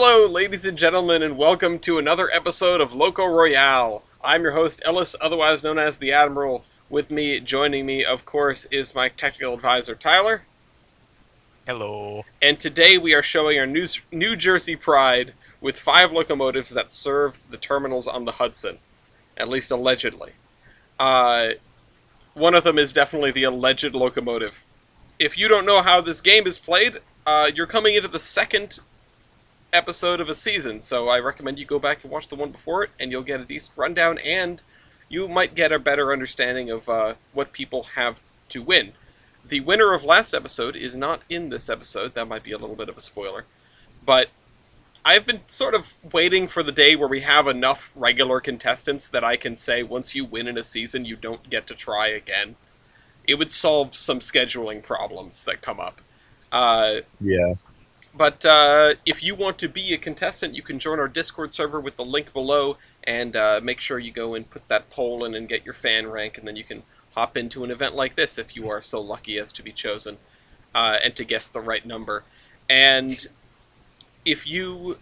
Hello, ladies and gentlemen, and welcome to another episode of Loco Royale. I'm your host, Ellis, otherwise known as the Admiral. With me, joining me, of course, is my technical advisor, Tyler. Hello. And today we are showing our New Jersey pride with 5 locomotives that served the terminals on the Hudson. At least allegedly. One of them is definitely the alleged locomotive. If you don't know how this game is played, you're coming into the second episode of a season, so I recommend you go back and watch the one before it, and you'll get a decent rundown, and you might get a better understanding of what people have to win. The winner of last episode is not in this episode. That might be a little bit of a spoiler. But I've been sort of waiting for the day where we have enough regular contestants that I can say once you win in a season, you don't get to try again. It would solve some scheduling problems that come up. Yeah. But if you want to be a contestant, you can join our Discord server with the link below, and make sure you go and put that poll in and get your fan rank, and then you can hop into an event like this if you are so lucky as to be chosen, and to guess the right number. And if you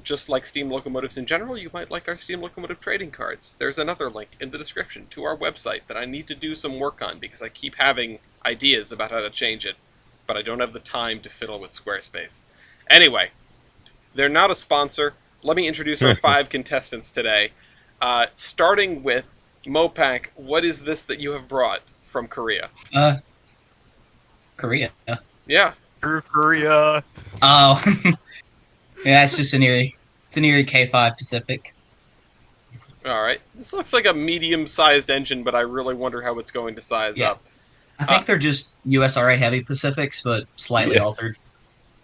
just like steam locomotives in general, you might like our steam locomotive trading cards. There's another link in the description to our website that I need to do some work on, because I keep having ideas about how to change it, but I don't have the time to fiddle with Squarespace. Anyway, they're not a sponsor. Let me introduce our 5 contestants today. Starting with Mopak, what is this that you have brought from Korea? Korea. Yeah. Korea. Oh, yeah, it's just an Erie K5 Pacific. Alright. This looks like a medium-sized engine, but I really wonder how it's going to size up. I think they're just USRA heavy Pacifics, but slightly altered.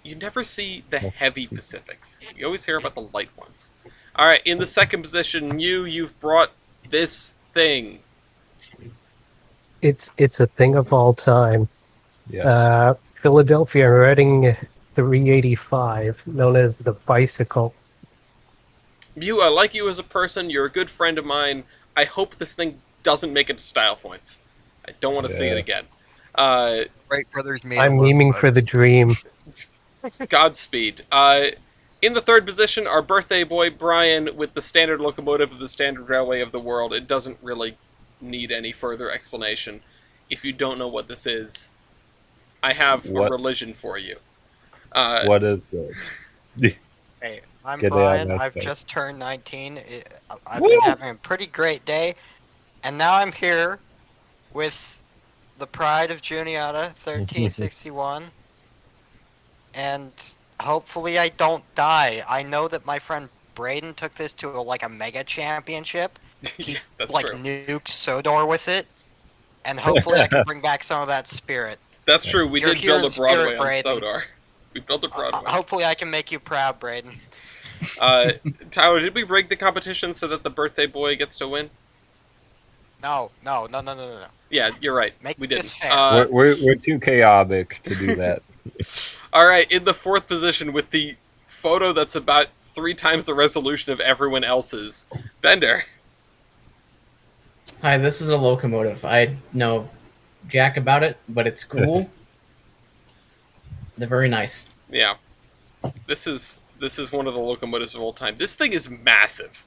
You never see the heavy Pacifics. You always hear about the light ones. Alright, in the second position, you've brought this thing. It's a thing of all time. Yeah. Philadelphia Reading 385, known as the Bicycle. I like you as a person. You're a good friend of mine. I hope this thing doesn't make it to style points. I don't want to see it again. Wright brothers made. I'm aiming for the dream. Godspeed. In the third position, our birthday boy, Brian, with the standard locomotive of the standard railway of the world. It doesn't really need any further explanation. If you don't know what this is, I have a religion for you. What is it? Hey, I'm Get Brian. out, I've that's just turned 19. I've been having a pretty great day, and now I'm here with the pride of Juniata 1361, and hopefully I don't die. I know that my friend Braden took this to a mega championship. He Yeah, that's true. nuked Sodor with it, and hopefully I can bring back some of that spirit. That's true. We You're did here build in a Broadway spirit, on Braden. Sodar. We built a Broadway. Hopefully I can make you proud, Braden. Tyler, did we rig the competition so that the birthday boy gets to win? No. Yeah, you're right. Make We this didn't. fair. We're too chaotic to do that. Alright, in the fourth position with the photo that's about 3 times the resolution of everyone else's, Bender. Hi, this is a locomotive. I know jack about it, but it's cool. They're very nice. Yeah. This is one of the locomotives of all time. This thing is massive.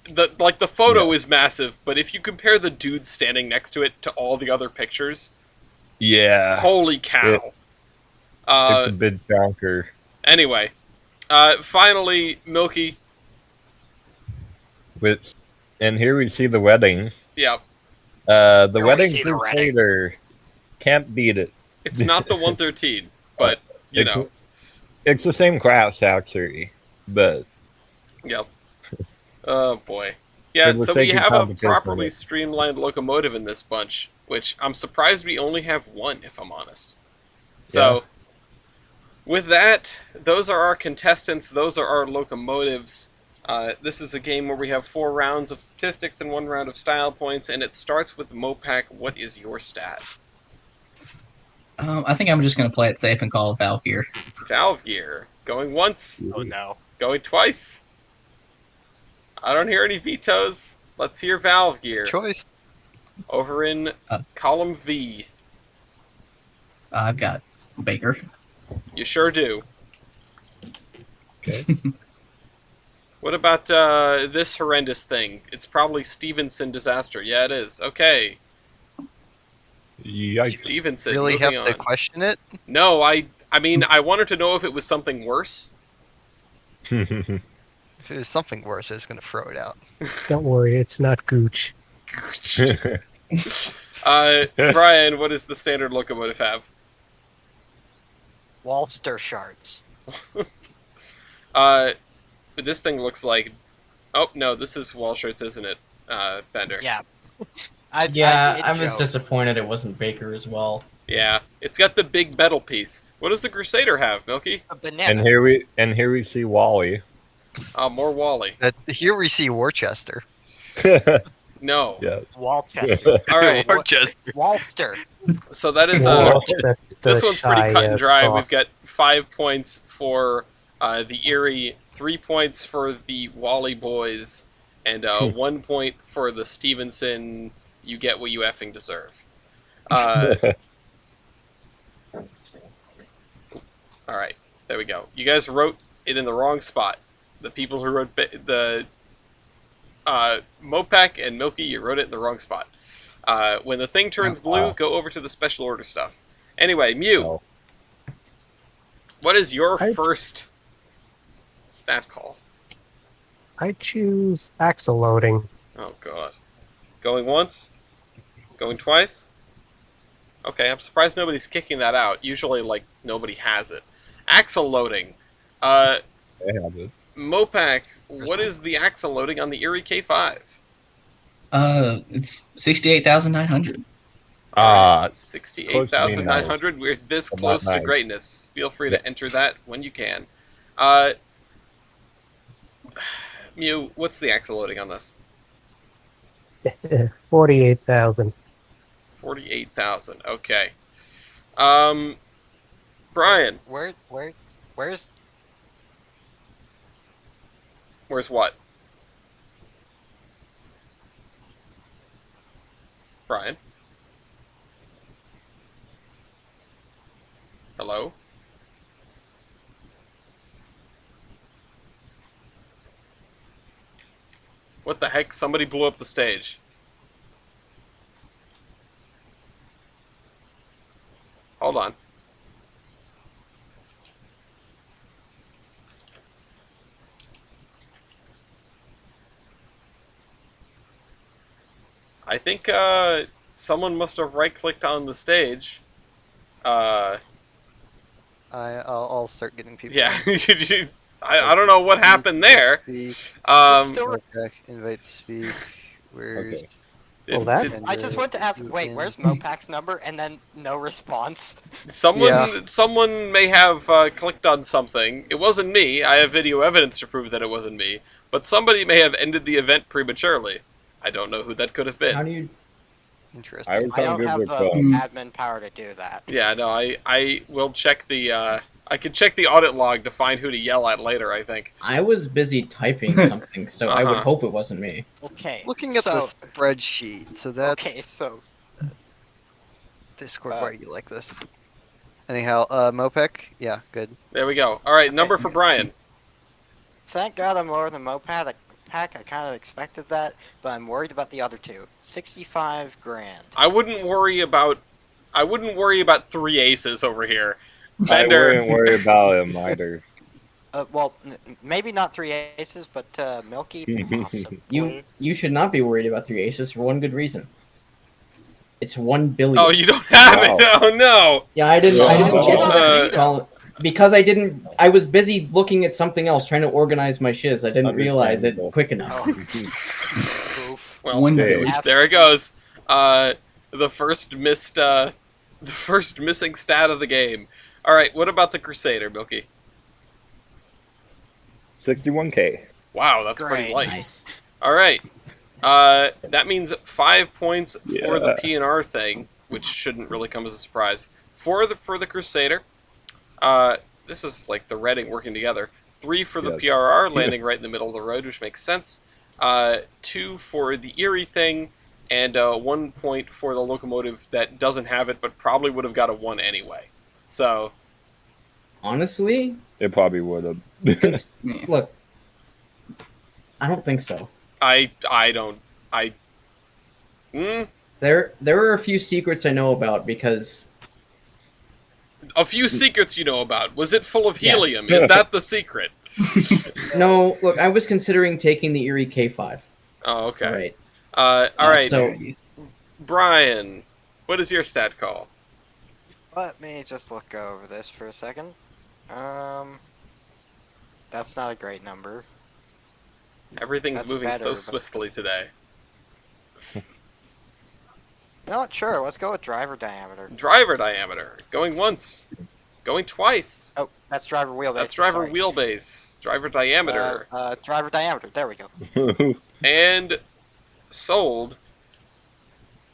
The photo is massive, but if you compare the dude standing next to it to all the other pictures, Yeah. holy cow. It's a big chonker. Anyway, finally, Milky. And here we see the wedding. Yeah, The Here we wedding see the Crusader. Can't beat it. it's not the 113, but, you It's- know. It's the same class, actually. But Yep. Oh boy. Yeah, It was so we taking have a competition properly with it. streamlined locomotive in this bunch, which I'm surprised we only have one, if I'm honest. So, with that, those are our contestants, those are our locomotives. This is a game where we have 4 rounds of statistics and 1 round of style points, and it starts with Mopak. What is your stat? I think I'm just gonna play it safe and call it Valve Gear. Valve Gear. Going once, Oh no. going twice. I don't hear any vetoes. Let's hear Valve Gear. Choice. Over in column V. I've got Baker. You sure do. Okay. What about this horrendous thing? It's probably Stevenson disaster. Yeah, it is. Okay, Yikes. Stevenson. Really moving have to on. question it? No, I mean, I wanted to know if it was something worse. If it was something worse, I was gonna throw it out. Don't worry, it's not Gooch. Brian, what does the standard locomotive have? Walster shards. This thing looks like. Oh no, this is wall shirts, isn't it, Bender? Yeah. Yeah, I did was joke. disappointed it wasn't Baker as well. Yeah, it's got the big metal piece. What does the Crusader have, Milky? A banana. and here we see Wally. More Wally. Here we see Worcester. No. Yes. Walchester. All right. Worcester. Walster. So that is That's this the one's pretty cut and shy, dry. sauce. We've got 5 points for the Erie, 3 points for the Wally boys, and 1 point for the Stevenson. You get what you effing deserve. All right, there we go. You guys wrote it in the wrong spot. The people who wrote the Mopac and Milky, you wrote it in the wrong spot. When the thing turns blue, go over to the special order stuff. Anyway, Mew, Oh. what is your I- first stat call? I choose axle loading. Oh god. Going once? Going twice? Okay, I'm surprised nobody's kicking that out. Usually, like, nobody has it. Axle loading. I have it. Mopac, what is the axle loading on the Erie K5? It's 68,900. 68,900. We're this Well, close not to nice. greatness. Feel free to enter that when you can. Mew, what's the axle loading on this? 48,000. 48,000. Okay. Brian, Where's where's what? Brian? Hello? What the heck? Somebody blew up the stage. Hold on. I think someone must have right-clicked on the stage. I'll start getting people. Yeah, I don't know what happened there. Speak. still Okay, invite to speak. Where's? Okay. Well, that I just want to ask, wait, where's Mopac's number? And then no response. Someone may have clicked on something. It wasn't me. I have video evidence to prove that it wasn't me. But somebody may have ended the event prematurely. I don't know who that could have How been. do you? Interesting. I was I on don't good have with the Hmm. admin power to do that. Yeah, no, I will check the. I can check the audit log to find who to yell at later. I think. I was busy typing something, so I would Uh-huh. hope it wasn't me. Okay. Looking at so, the spreadsheet, so that's Okay, so Discord. uh, Why are you like this? Anyhow, Mopec, yeah, good. There we go. All right, number for Brian. thank God I'm lower than Mopac. I kind of expected that, but I'm worried about the other two. 65 grand. I wouldn't worry about 3 aces over here. I Bender. wouldn't worry about him either. Well, maybe not 3 aces, but Milky possibly. You should not be worried about 3 aces for one good reason. It's 1 billion. Oh, you don't have Wow. it. Oh no. Yeah, I didn't get Uh, to well, because I was busy looking at something else, trying to organize my shiz. I didn't realize it Understandable. quick enough. Oh. Oof. Well, One Okay. billion. there it goes. The first missing stat of the game. All right, what about the Crusader, Milky? 61K. Wow, that's pretty Great. light. Nice. All right, that means 5 points for the Yeah. PNR thing, which shouldn't really come as a surprise. For the Crusader, this is like the Reading working together. 3 for the Yes. PRR, landing right in the middle of the road, which makes sense. 2 for the Erie thing, and 1 point for the locomotive that doesn't have it, but probably would have got a 1 anyway. So, Honestly, It probably would have. Yeah. look, I don't think so. I don't. I. Mm, There are a few secrets I know about because a few secrets you know about. Was it full of Yes. helium? Is that the secret? no, look, I was considering taking the Erie K5. Oh, okay. All right. All right. so- Brian, what is your stat call? Let me just look over this for a second. That's not a great number. Everything's That's moving better, so but- swiftly today. Not sure. Let's go with driver diameter. Driver diameter. Going once. Going twice. Oh, that's driver wheelbase. That's driver sorry. wheelbase. Driver diameter. Driver diameter. There we go. And sold.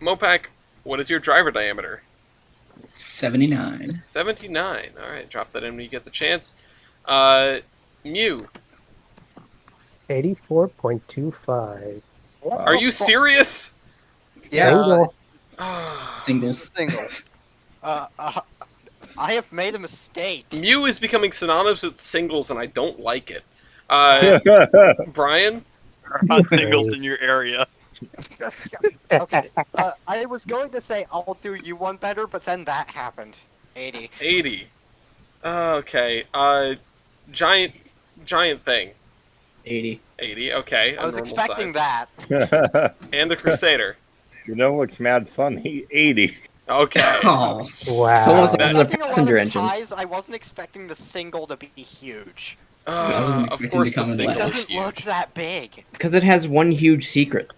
Mopac, what is your driver diameter? 79. 79. Alright, drop that in when you get the chance. Mew, 84.25. are you serious? Yeah. Single. Singles. Single. I have made a mistake. Mew is becoming synonymous with singles, and I don't like it. Brian, Hot singles in your area. Okay. I was going to say I'll do you one better, but then that happened. 80. 80. Okay. Giant thing. 80. 80. Okay. I was a normal expecting size. that. And the Crusader. You know what's mad funny? 80. Okay. Oh, Almost Wow. like- Those are Expecting a lot passenger of engines. ties, I wasn't expecting the single to be huge. I wasn't Of expecting course, to the come in It single last. is doesn't look huge. that big. Because it has one huge secret.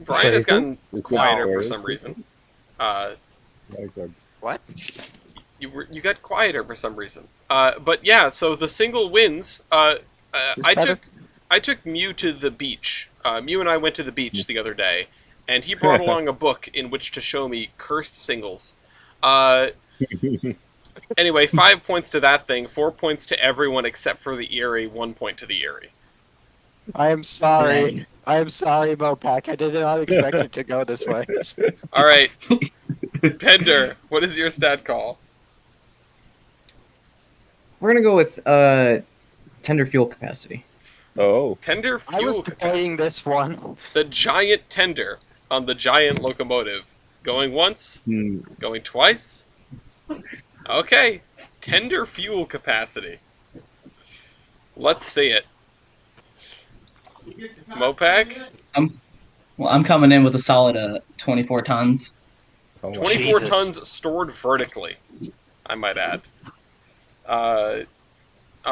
Brian has gotten It's quieter not for worse. some reason. Like a- What? You got quieter for some reason. But yeah, so the single wins. better. I took Mew to the beach. Mew and I went to the beach the other day, and he brought along a book in which to show me cursed singles. Anyway, 5 points to that thing, 4 points to everyone except for the Erie, 1 point to the Erie. I am sorry. I am sorry, Mopac. I did not expect it to go this way. All right, Pender, what is your stat call? We're gonna go with tender fuel capacity. Oh. Tender I was fuel debating this one. the giant tender on the giant locomotive. Going once, Hmm. going twice. Okay, tender fuel capacity. Let's see it. Mopac, Well, I'm coming in with a solid 24 tons. Oh, wow. 24 Jesus. tons stored vertically, I might add. All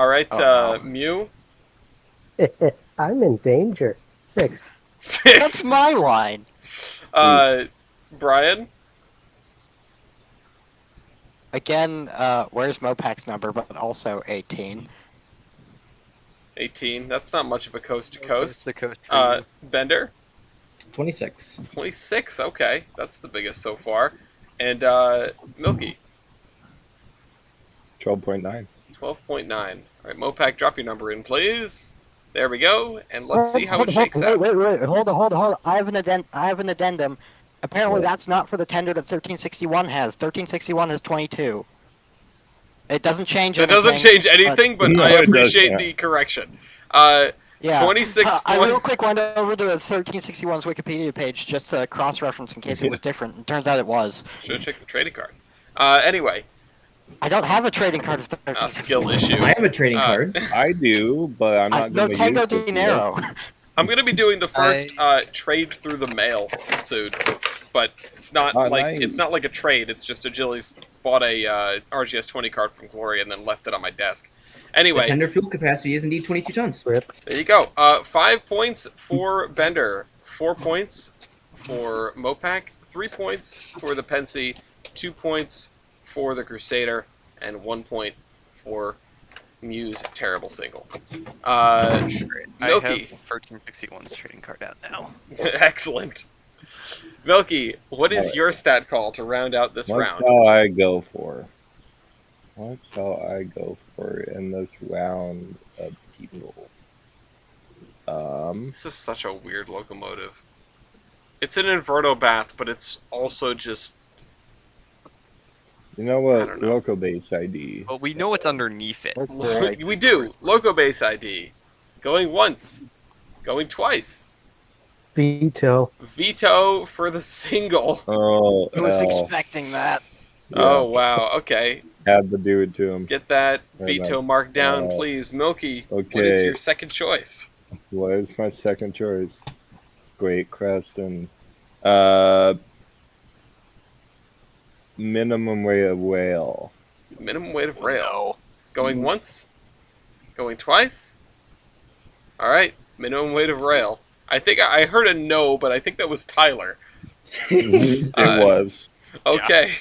right, Oh, no. Mew. I'm in danger. 6. That's 6. my line. Brian. Again, where's Mopac's number, but also 18. 18. That's not much of a coast to coast. The coast for you. Bender. 26. 26. Okay, that's the biggest so far. And Milky. 12.9. 12.9. All right, Mopac, drop your number in, please. There we go, and let's see how it shakes out. Wait, hold on. I have an addendum. Apparently, that's not for the tender that 1361 has. 1361 has 22. It doesn't change That anything. doesn't change anything, but No, I it appreciate doesn't. the correction. Yeah. 26 I real point- quick went over to the 1361's Wikipedia page just to cross-reference in case it was different. It turns out it was. Should have checked the trading card. Anyway, I don't have a trading card of a skill 1361. issue. I have a trading card. I do, but I'm not No going to Tango use it. Dinero. I'm going to be doing the first trade through the mail soon, but not Oh, like nice. it's not like a trade. It's just Agili's bought a RGS 20 card from Gloria and then left it on my desk. The Anyway, tender fuel capacity is indeed 22 tons. there you go. 5 points for Bender, 4 points for Mopac, 3 points for the Pensy, 2 points for the Crusader, and 1 point for Mew's terrible single. I Milky. have 1361's trading card out now. Excellent. Milky, what is your stat call to round out this What round? shall I go for? What shall I go for in this round of people? This is such a weird locomotive. It's an inverto bath, but it's also just You know I what? don't know. Local base ID. Well, we know what's underneath it. We do. Loco base ID. Going once. Going twice. Veto. Veto for the single. Oh, I was L. expecting that. Yeah, Oh, wow. Okay. had to do it to him. Get that Very veto nice. marked down, please. Milky, what is Okay. your second choice? What is my second choice? Great Creston. Minimum weight of whale. Minimum weight of rail. No. Going once? Going twice? Alright, minimum weight of rail. I think I heard a no, but I think that was Tyler. It was. Okay.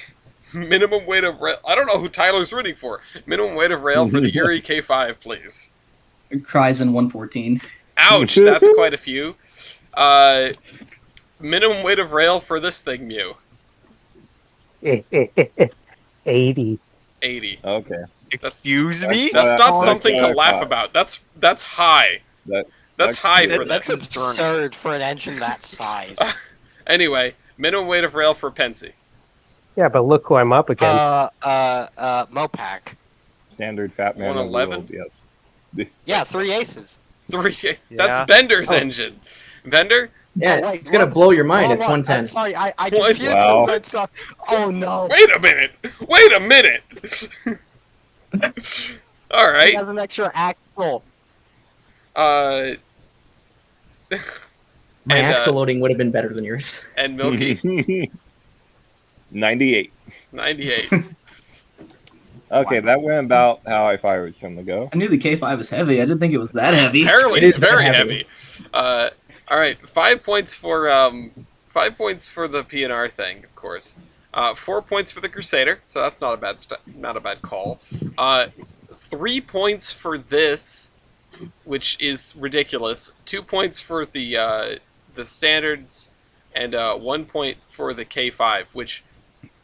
Minimum weight of rail. I don't know who Tyler's rooting for. Minimum weight of rail for the Erie K5, please. Cries in 114. Ouch, that's quite a few. Minimum weight of rail for this thing, Mew. 80. 80. Okay. Excuse me? That's not something to that's laugh high. about. That's high. That's high for That's this. absurd for an engine that size. Anyway, minimum weight of rail for Pensy. Yeah, but look who I'm up against. Mopac. Standard fat man of the 111? world, yes. Yeah, 3 aces. 3 That's Yeah. Bender's Oh. engine. Bender? Yeah, Oh, wait, it's gonna what? blow your mind. It's Hold on, 110. I'm sorry, I What? confused Wow. the word stuff. Oh no. Wait a minute! Wait a minute! He Alright. has an extra axle. Uh. My and, axle loading would have been better than yours. and Milky, 98. 98. Okay, that went about how I thought it was going to go. I knew the K5 was heavy. I didn't think it was that heavy. Apparently, It it's is very heavy. heavy. Alright, 5 points for the PNR thing, of course. 4 points for the Crusader, so that's not a bad call. 3 points for this, which is ridiculous. 2 points for the standards, and 1 point for the K5, which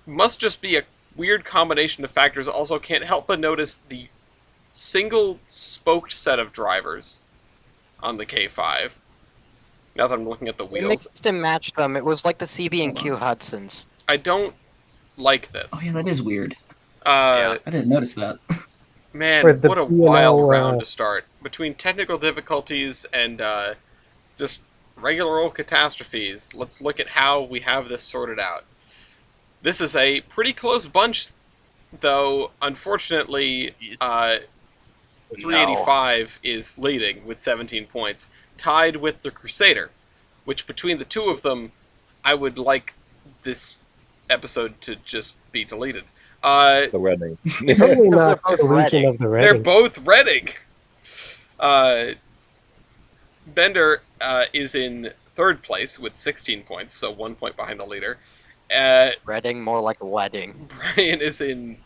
must just be a weird combination of factors. Also, can't help but notice the single spoked set of drivers on the K5. Now that I'm looking at the We wheels, mixed and matched them. It was like the CB&Q Hudsons. I don't like this. Oh yeah, that is weird. Uh, I didn't notice that. Man, For the what a P&L, wild round to start. Between technical difficulties and just regular old catastrophes, let's look at how we have this sorted out. This is a pretty close bunch, though, unfortunately, 385 is leading with 17 points, tied with the Crusader, which between the two of them, I would like this episode to just be deleted. The wedding. Totally Those are not both the Legion Reading. of the They're Reading. both Reading. Bender is in third place with 16 points, so 1 point behind the leader. Reading, more like leading. Brian is in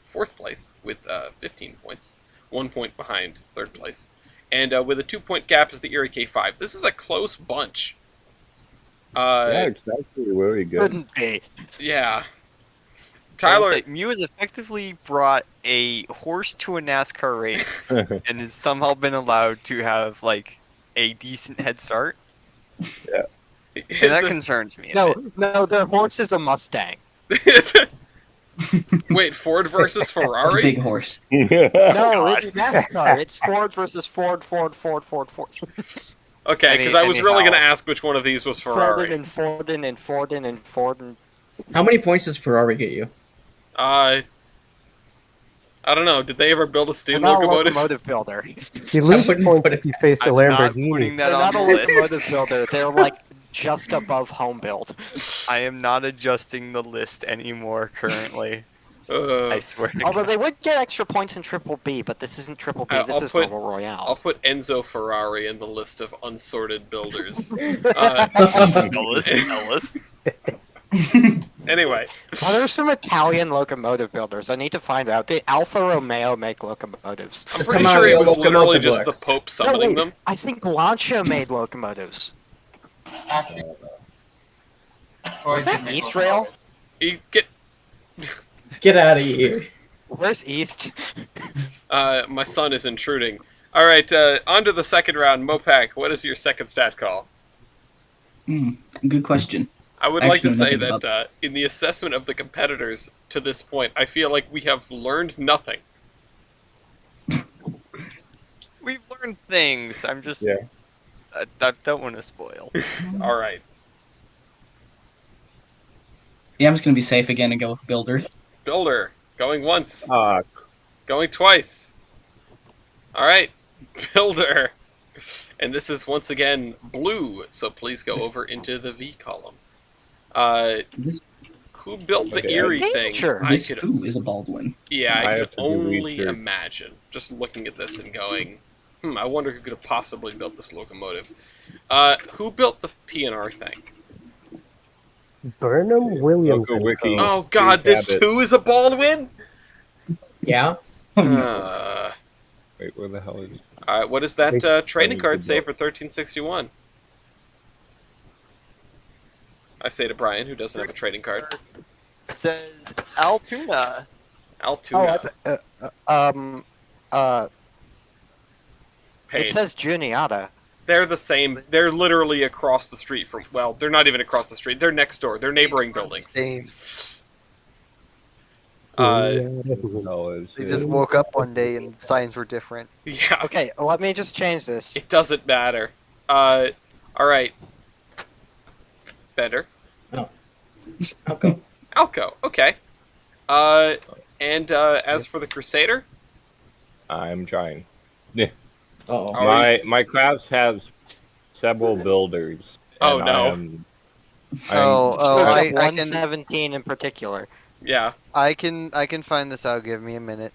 fourth place with 15 points, 1 point behind third place. And with a 2 point gap is the Erie K5. This is a close bunch. Yeah, it's actually very good. Couldn't be. Yeah. I will Tyler, say, Mew has effectively brought a horse to a NASCAR race and has somehow been allowed to have like a decent head start. And that concerns me. A bit. No, the horse is a Mustang. Wait, Ford versus It's a Ferrari? big horse. No, God. it's NASCAR. It's Ford versus Ford. Okay, because I was really anyhow. going to ask which one of these was Ferrari. Forden. How many points does Ferrari get you? I don't know. Did they ever build a They're steam not a locomotive? locomotive builder. You lose wouldn't points put if it you face a I'm not Lamborghini. putting that They're on not the a list. locomotive builder. They're like just above home build. I am not adjusting the list anymore currently. I swear to Although God. they would get extra points in Triple B, but this isn't Triple B. This I'll is put- normal I'll Royales. put Enzo Ferrari in the list of unsorted builders. Ellis. Anyway, Oh, there's some Italian locomotive builders. I need to find out. The Alfa Romeo make locomotives. I'm pretty Come sure on, it was locomotive literally just the works. Pope No, summoning wait, them. I think Lancia made locomotives. Was that East Rail? Get out of here. Where's East? My son is intruding. All right, on to the second round. Mopac, what is your second stat call? Good question. I would like to Actually, say nothing that in the assessment of the competitors to this point, I feel like we have learned nothing. We've learned things. I'm just. Yeah. I don't want to spoil. All right, Yeah, I'm just gonna be safe again and go with builder. Builder, going once, Ah, going twice. All right, Builder. And this is once again blue, so please go over into the V column. This Who built the Okay, eerie thing? Danger. I this could, too is a Baldwin. yeah, I I could have to do only research. imagine. Just looking at this and going, I wonder who could have possibly built this locomotive. Who built the PNR thing? Burnham Williams Loco and Wiki. Co. Oh God, this Habit. too is a Baldwin. Yeah. Oh, no. Wait, where the hell is? All right, what does that trading Wait, card say wait. for 1361? I say to Brian, who doesn't have a trading card. Says Altoona. Altoona. It Page. says Juniata. They're the same. They're literally across the street from. Well, they're not even across the street. They're next door. They're neighboring buildings. Same. The hell is They it? just woke up one day and signs were different. Yeah, Okay, let me just change this. it doesn't matter. All right. Better. I'll go. Alco. Okay. And as for the Crusader, I'm trying. Oh. Are My crafts has several builders. Oh, and no. I'm Oh, So I can 117 in particular. yeah. I can find this out. Give me a minute.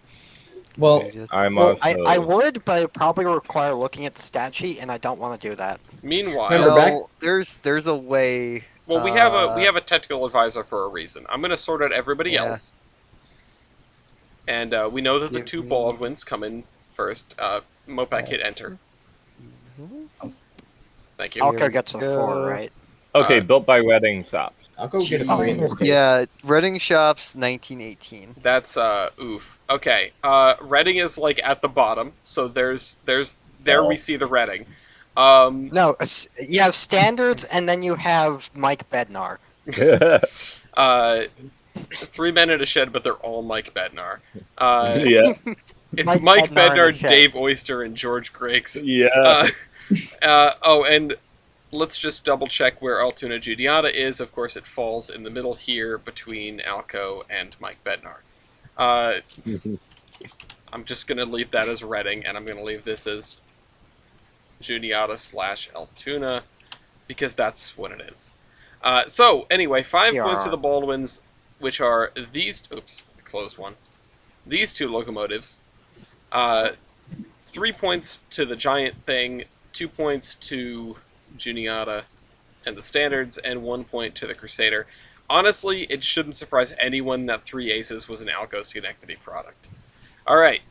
Well, I just- I'm Well, also. I would, but it probably require looking at the stat sheet, and I don't want to do that. Meanwhile, Remember back- Well, there's a way. well, we have a technical advisor for a reason. I'm going to sort out everybody Yeah. else, and we know that the Give two me- Baldwins come in first. Mopac hit enter. Thank you. Here Alco we gets a go. 4, right? Okay, built by Reading Shops. I'll go get a 3 in this case. Yeah, Reading Shops 1918. That's oof. Okay. Reading is like at the bottom, so there Oh. we see the Reading. No, you have standards, and then you have Mike Bednar. 3 men in a shed, but they're all Mike Bednar. Yeah, It's Mike Mike Bednar in Bednar, the shed. Dave Oyster, and George Griggs. yeah. And let's just double check where Altoona Juniata is. Of course, it falls in the middle here between Alco and Mike Bednar. I'm just going to leave that as Reading, and I'm going to leave this as Juniata / Altoona, because that's what it is. So, anyway, 5 points to the Baldwins, which are these... Oops, closed one. These two locomotives. 3 points to the giant thing, 2 points to Juniata and the standards, and 1 point to the Crusader. Honestly, it shouldn't surprise anyone that 3 aces was an Alco Schenectady product. Alright.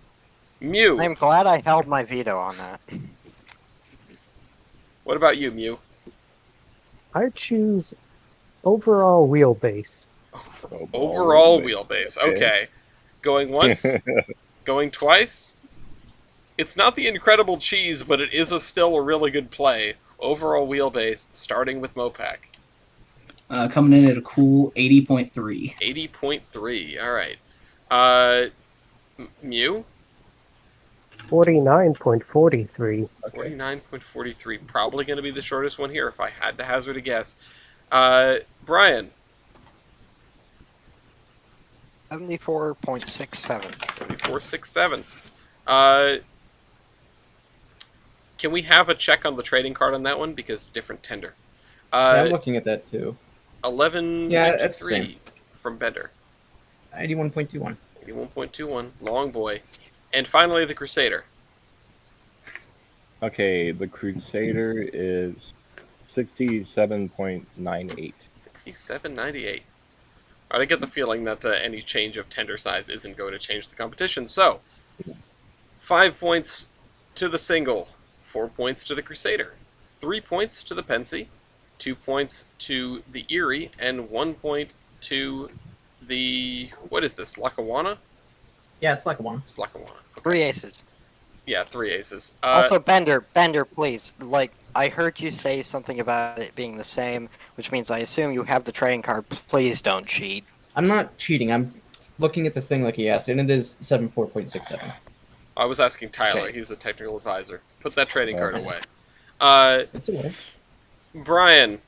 Mew. I'm glad I held my veto on that. What about you, Mew? I choose overall wheelbase. Overall wheelbase. Okay. Going once? Going twice? It's not the incredible cheese, but it is still a really good play. Overall wheelbase, starting with Mopac. Coming in at a cool 80.3. 80.3. Alright. Mew? 49.43. 49.43. Probably going to be the shortest one here if I had to hazard a guess. Brian? 74.67. 74.67. Can we have a check on the trading card on that one? Because different tender. Yeah, I'm looking at that too. 11.93 Yeah, that's the same. from Bender. 81.21. 81.21. Long boy. And finally, the Crusader. Okay, the Crusader is 67.98. 67.98. I get the feeling that any change of tender size isn't going to change the competition. So, 5 points to the single, 4 points to the Crusader, 3 points to the Pensy, 2 points to the Erie, and 1 point to the... What is this, Lackawanna? Yeah, it's like a 1. It's Lackawanna. Okay. 3 aces. Yeah, 3 aces. Also, Bender, please. Like, I heard you say something about it being the same, which means I assume you have the trading card. Please don't cheat. I'm not cheating. I'm looking at the thing like he asked, and it is 74.67. I was asking Tyler. Okay. He's the technical advisor. Put that trading card Okay. away. It's away. Brian,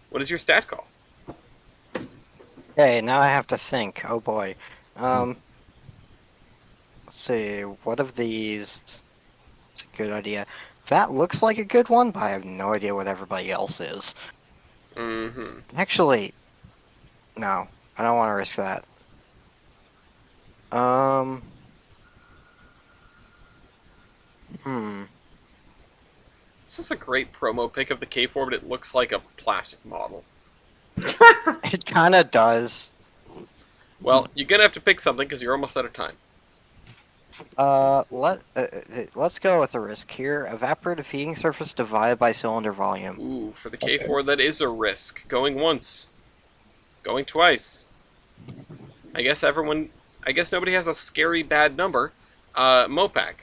what is your stat call? Okay, now I have to think. Oh boy. Let's see. What of these is a good idea? That looks like a good one, but I have no idea what everybody else is. Mm-hmm. Actually, no. I don't want to risk that. Hmm. This is a great promo pic of the K4, but it looks like a plastic model. It kind of does. Well, you're gonna have to pick something because you're almost out of time. Let's go with a risk here. Evaporative heating surface divided by cylinder volume. Ooh, for the K4, that is a risk. Going once. Going twice. I guess nobody has a scary bad number. Mopac.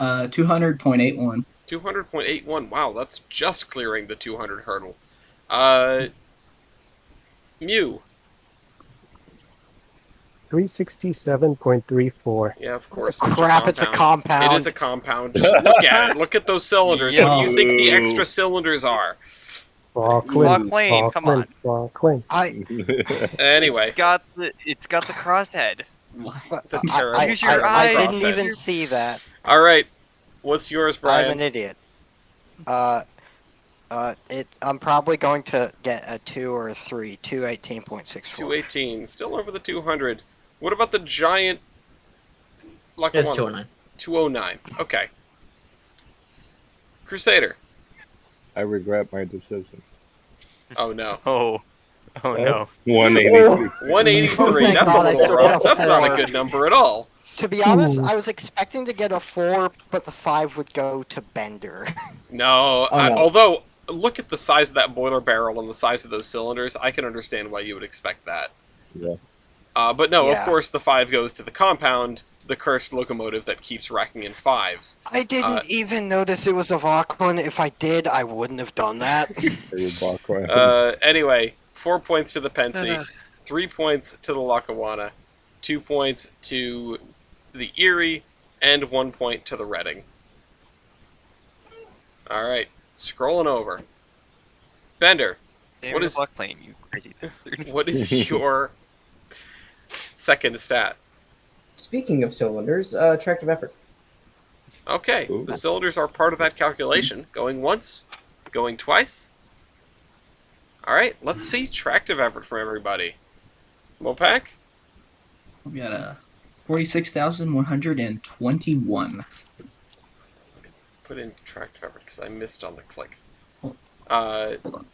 200.81. 200.81. Wow, that's just clearing the 200 hurdle. Mew. 367.34. Yeah, of course. Oh, Mr. crap, it's a compound. It is a compound. Just look at it. Look at those cylinders. Yep. What do you think the extra cylinders are? Falkland. Lane, come on. Falkland. Anyway, It's got the crosshead. the terrible. I, Use your I eyes. didn't even see that. All right. What's yours, I'm Brian? an idiot. I'm probably going to get a 2 or a 3. 218.64. 218. Still over the 200. What about the giant Lucky It's one? 209. 209. Okay. Crusader. I regret my decision. Oh no. Oh no. 183. 183. thank That's a God I little still rough. got a That's not a 4. good number at all. To be honest, Ooh. I was expecting to get a 4, but the 5 would go to Bender. No. Oh, no. Although, look at the size of that boiler barrel and the size of those cylinders. I can understand why you would expect that. Yeah. But no, of Yeah. course, the 5 goes to the compound, the cursed locomotive that keeps racking in 5s. I didn't even notice it was a Vauquelin. If I did, I wouldn't have done that. Anyway, 4 points to the Pensy, 3 points to the Lackawanna, 2 points to the Erie, and 1 point to the Reading. Alright, scrolling over. Bender, Damn What your is- luck plane, you crazy bastard. what is your second stat? Speaking of cylinders, attractive effort. Okay, Ooh. the cylinders are part of that calculation. Going once, going twice. Alright, let's see tractive effort from everybody. Mopac? We got a 46,121. Put in tractive effort because I missed on the click. Hold on.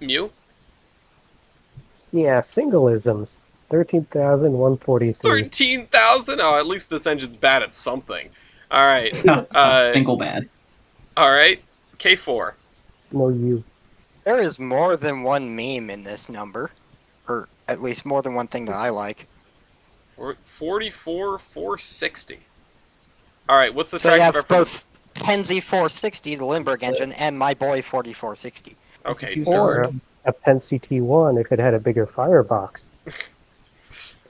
Mew? Yeah, singleisms. 13,143. 13,000? Oh, at least this engine's bad at something. Alright. Tinkle bad. Alright. K4. No, you. There is more than one meme in this number. Or at least more than one thing that I like. 44,460. Alright, what's the So you tractive have effort? both Penzi 460, the Lindbergh engine, and my boy 4460. Okay. Two Or a Penn CT1 if it had a bigger firebox.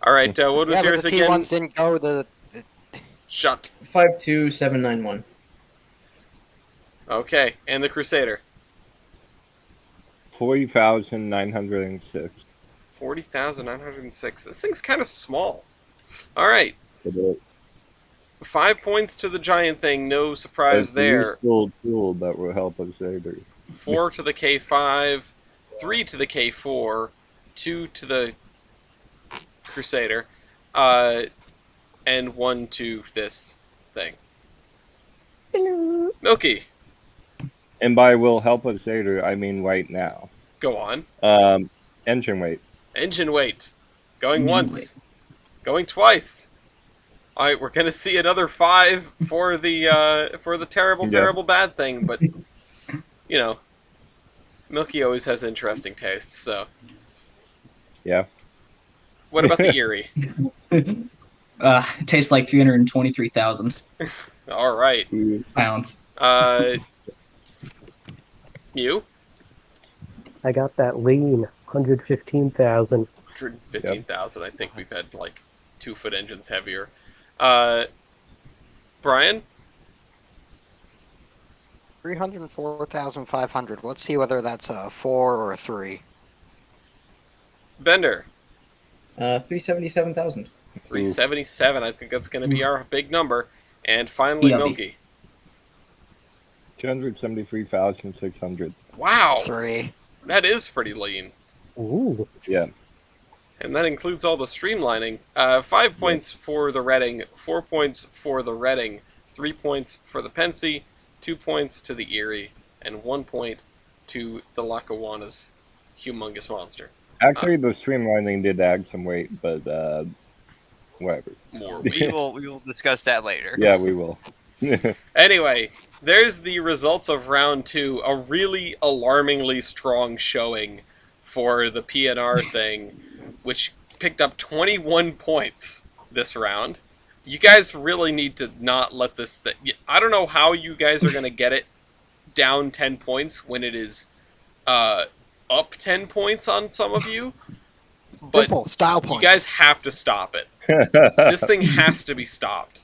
Alright, what was Yeah, but yours the again? T1s didn't go to... Shut. 52791. Okay, and the Crusader. 40,906. 40,906. This thing's kind of small. Alright. 5 points to the giant thing, no surprise there. Useful tool that will help us later. 4 to the K5, 3 to the K4, 2 to the Crusader, and 1 to this thing. Milky, And by will help us later, I mean right now. go on. Engine weight. Engine weight. Going Engine once. weight. Going twice. Alright, we're gonna see another 5 for the terrible, Yeah. terrible bad thing, but you know, Milky always has interesting tastes, so. Yeah. What about the Erie? It tastes like 323,000 All right. pounds. Mew, I got that lean 115,000. 115,000. I think we've had like 2-foot engines heavier. Brian, 304,500. Let's see whether that's a 4 or a 3. Bender, 377,000. 377. I think that's going to be our big number. And finally, Yummy. Milky. 273,600. Wow, 3. that is pretty lean. Ooh. Yeah. And that includes all the streamlining. 5 points for the Reading, 4 points for the Reading, 3 points for the Pensy, 2 points to the Erie, and 1 point to the Lackawanna's humongous monster. Actually, the streamlining did add some weight, but whatever. More We weight. will discuss that later. Yeah, we will. Anyway, there's the results of round 2. A really alarmingly strong showing for the PNR thing, which picked up 21 points this round. You guys really need to not let this thing... I don't know how you guys are going to get it down 10 points when it is up 10 points on some of you. But Triple style you points. guys have to stop it. This thing has to be stopped.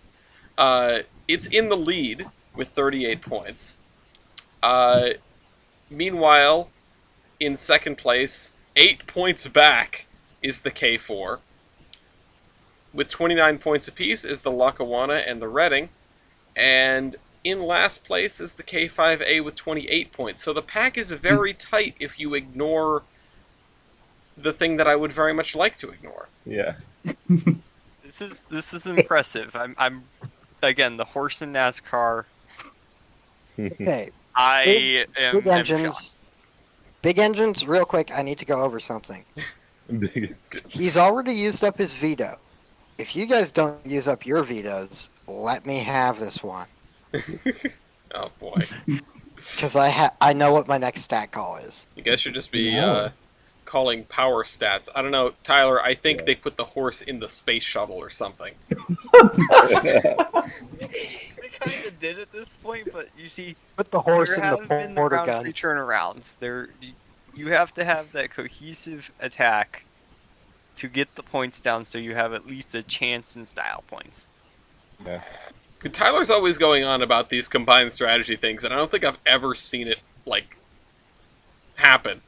It's in the lead with 38 points. Meanwhile, in second place, 8 points back is the K4. With 29 points apiece is the Lackawanna and the Reading. And in last place is the K5A with 28 points. So the pack is very tight if you ignore the thing that I would very much like to ignore. Yeah. This is impressive. I'm again the horse in NASCAR. Okay. I am Big am engines. shocked. Big engines, real quick, I need to go over something. He's already used up his veto. If you guys don't use up your vetoes, let me have this one. Oh boy. Because I know what my next stat call is. You guys should just be No. calling power stats. I don't know, Tyler, I think Yeah. they put the horse in the space shuttle or something. They kind of did at this point, but you see, Put the horse there in the have been the porta round gun. 3 turnarounds. You have to have that cohesive attack to get the points down, so you have at least a chance in style points. Yeah. Tyler's always going on about these combined strategy things, and I don't think I've ever seen it, like, happen.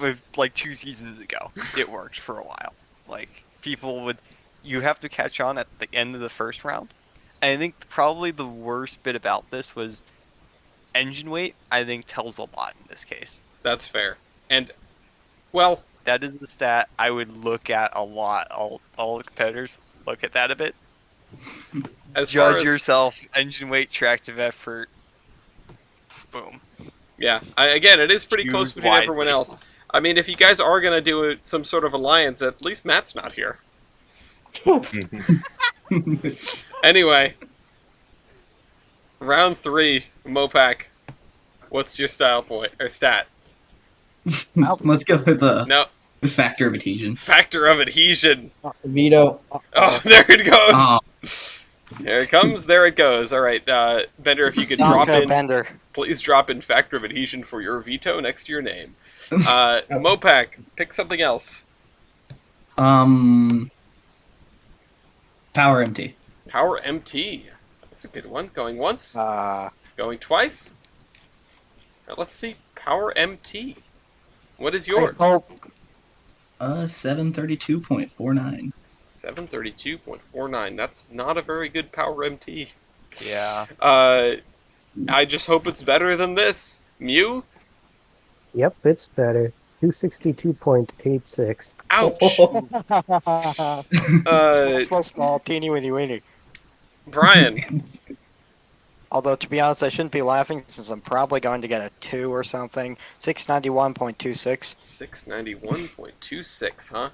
With, like 2 seasons ago, it worked for a while. Like you have to catch on at the end of the first round. And I think probably the worst bit about this was engine weight. I think tells a lot in this case. That's fair. And, well, That is the stat I would look at a lot. All the competitors look at that a bit. as far Judge as... yourself. Engine weight, tractive effort. Boom. Yeah, again, it is pretty Choose close between everyone wisely. else. I mean, if you guys are going to do some sort of alliance, at least Matt's not here. Anyway, round 3, Mopac. What's your style point or stat? Let's go with the No, factor of adhesion. factor of adhesion. Veto. Oh, there it goes. Oh, There it comes. There it goes. All right, Bender, if you could Sanka drop in, Bender. please drop in factor of adhesion for your veto next to your name. Mopac, pick something else. power empty. Power MT. That's a good one. Going once. Going twice. Now, let's see. Power MT. What is yours? Oh, 732.49. 732.49. That's not a very good Power MT. Yeah. I just hope it's better than this. Mew? Yep, it's better. 262.86. Ouch. small, small, teeny, weeny, weeny. Brian. Although, to be honest, I shouldn't be laughing since I'm probably going to get a 2 or something. 691.26. 691.26, huh?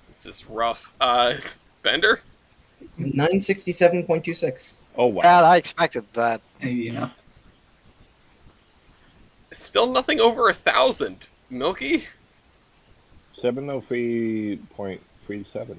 This is rough. Bender? 967.26. Oh, wow. Yeah, I expected that. Yeah. Still nothing over 1,000. Milky? 703.37.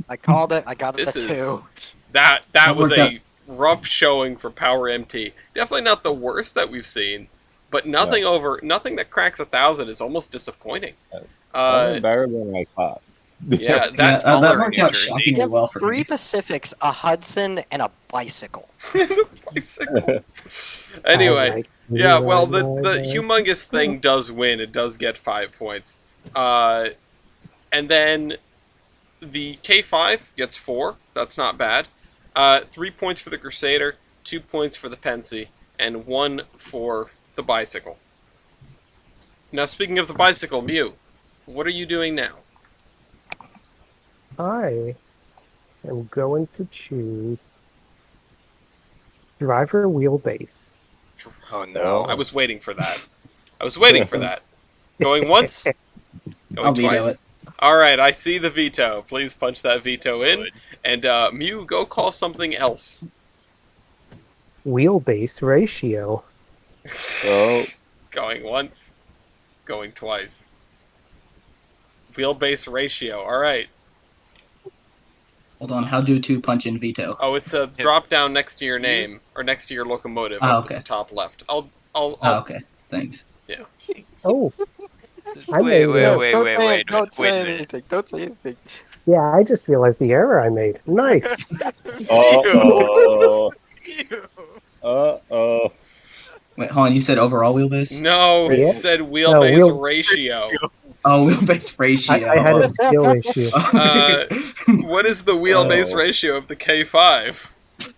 I called it. I got it This at is 2. that That was worked out. a rough showing for Power MT. Definitely not the worst that we've seen, but nothing that cracks 1,000 is almost disappointing. That went better than I thought. Yeah, Yeah, that that Color worked New out Jersey. You shockingly have well for 3 me. Pacifics, a Hudson, and a bicycle. bicycle. Anyway, I like yeah. to Well, ride the my humongous thing does win. It does get 5 points. And then the K5 gets 4. That's not bad. 3 points for the Crusader, 2 points for the Pensy, and 1 for the bicycle. Now, speaking of the bicycle, Mew, what are you doing now? I am going to choose driver wheelbase. Oh no, I Oh. was waiting for that. I was waiting for that. Going once, going I'll veto twice. it. All right, I see the veto. Please punch that veto in, and Mew, go call something else. Wheelbase ratio. Oh, Going once, going twice. Wheelbase ratio. All right. Hold on, how do to punch in veto? Oh, it's a drop down next to your name or next to your locomotive Oh, up okay. at the top left. Oh, okay, thanks. Oh, I Wait, made, Don't say wait a minute. anything. Don't say anything. yeah, I just realized the error I made. Nice. uh-oh. Uh-oh. Wait, hold on, you said overall wheelbase? No, Yeah. he said wheelbase wheel- ratio. Oh, wheelbase ratio. I had a skill issue. What is the wheelbase Oh. ratio of the K5?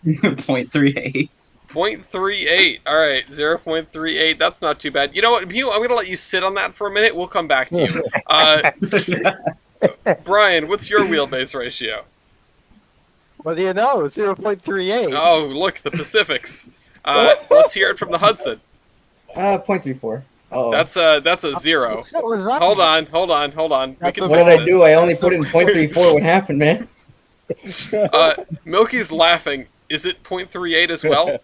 0.38. 0.38. All right, 0.38. That's not too bad. You know what, Mew? I'm gonna let you sit on that for a minute. We'll come back to you. Brian, what's your wheelbase ratio? What do you know? 0.38. Oh, look, the Pacifics. Let's hear it from the Hudson. 0.34. Oh, That's a 0. What was that? Hold on. We That's can a- what fix did I this. do? I only put in 0.34. What happened, man? Milky's laughing. Is it 0.38 as well?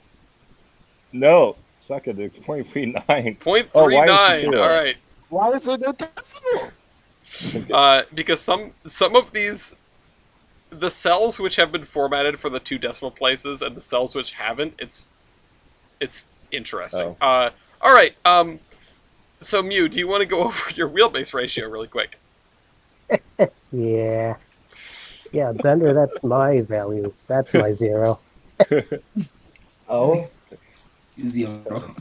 No, suck it. It's 0.39. 0.39. Oh, why is it 0? All right. Why is there no decimal? Because some of these, the cells which have been formatted for the 2 decimal places and the cells which haven't, it's interesting. Oh. All right. So Mew, do you want to go over your wheelbase ratio really quick? Yeah. Yeah, Bender, that's my value. That's my 0. Oh, 0.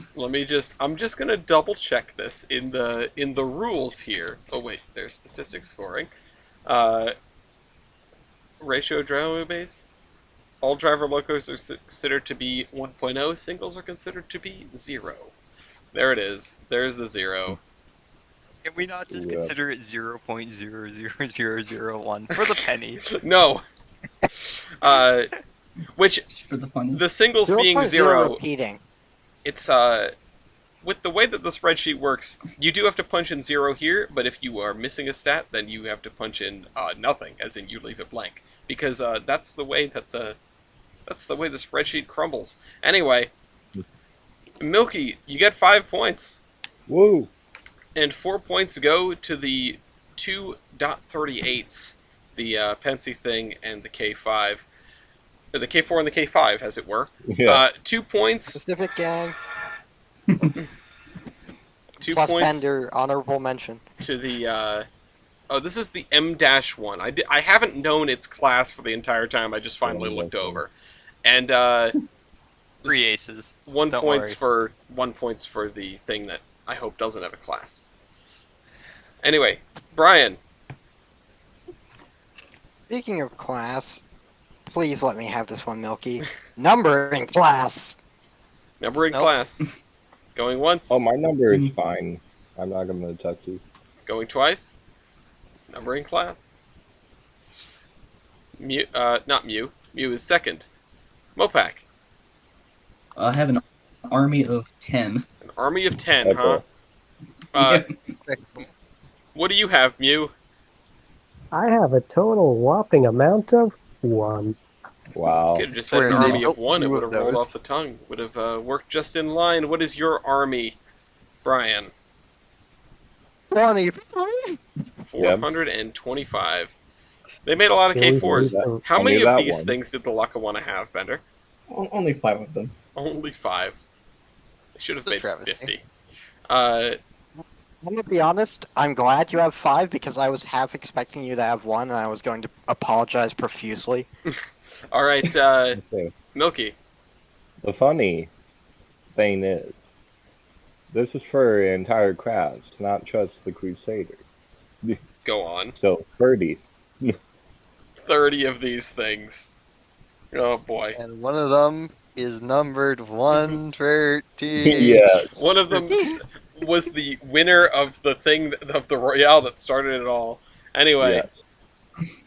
I'm just gonna double check this in the rules here. Oh wait, there's statistics scoring. Ratio driver base. All driver locos are considered to be 1.0. Singles are considered to be 0. There it is. There's the 0. Can we not just Yeah. consider it 0.00001 for the penny? No. Which Just for the fun. the singles being 0.0 0, repeating. it's with the way that the spreadsheet works, you do have to punch in 0 here, but if you are missing a stat, then you have to punch in nothing, as in you leave it blank, because that's the way the spreadsheet crumbles. Anyway, Milky, you get 5 points, Woo! and 4 points go to the 2.38s, the Pensy thing and the K5, or the K4 and the K5, as it were. Yeah. 2 points. Pacific Gang. 2 Plus points Bender, honorable mention. to the. Oh, this is the M-1. I haven't known its class for the entire time. I just finally looked over, and 3 aces. 1 Don't points worry. for 1 points for the thing that I hope doesn't have a class. Anyway, Brian. Speaking of class, please let me have this one, Milky. Numbering class. Number in Nope. class. Going once. Oh, my number is fine. I'm not going to touch you. Going twice. Number in class. Mew, not Mew. Mew is second. Mopak. I have an army of 10. An army of 10, Okay. huh? What do you have, Mew? I have a total whopping amount of 1. Wow. You could have just said an Swear, they army of built 1. It 2 would of have rolled those. off the tongue. Would have worked just in line. What is your army, Brian? 25. 425. They made a lot of Here we K4s. see How I many knew of that these one. things did the Lackawanna have, Bender? Only 5 of them. Only 5. They should have The made travesty. 50. I'm gonna be honest. I'm glad you have 5 because I was half expecting you to have 1, and I was going to apologize profusely. All right, Okay. Milky. The funny thing is, this is for entire crowds, not just the Crusader. Go on. So 30. 30 of these things. Oh boy. And one of them is numbered 113. Yes. One of them was the winner of the thing of the Royale that started it all. Anyway, Yes.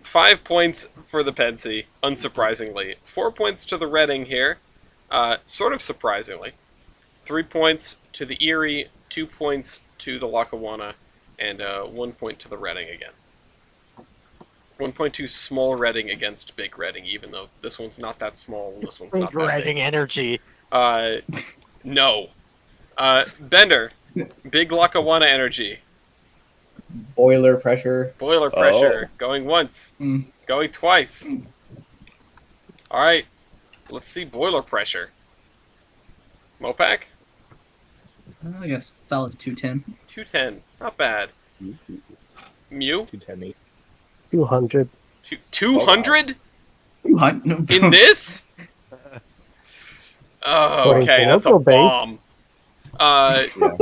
5 points for the Pensy, unsurprisingly. 4 points to the Reading here, sort of surprisingly. 3 points to the Erie, 2 points to the Lackawanna, and 1 point to the Reading again. 1.2 small Reading against big Reading, even though this one's not that small and this one's not that Reading big. energy. No. Bender, big Lackawanna energy. Boiler pressure. Boiler pressure, going once, Mm. going twice. Alright, let's see boiler pressure. Mopac? I got a solid 210. 210, not bad. Mew? 210. 200. 200? What? In this? Oh, According okay, to that's a local base. bomb. Yeah.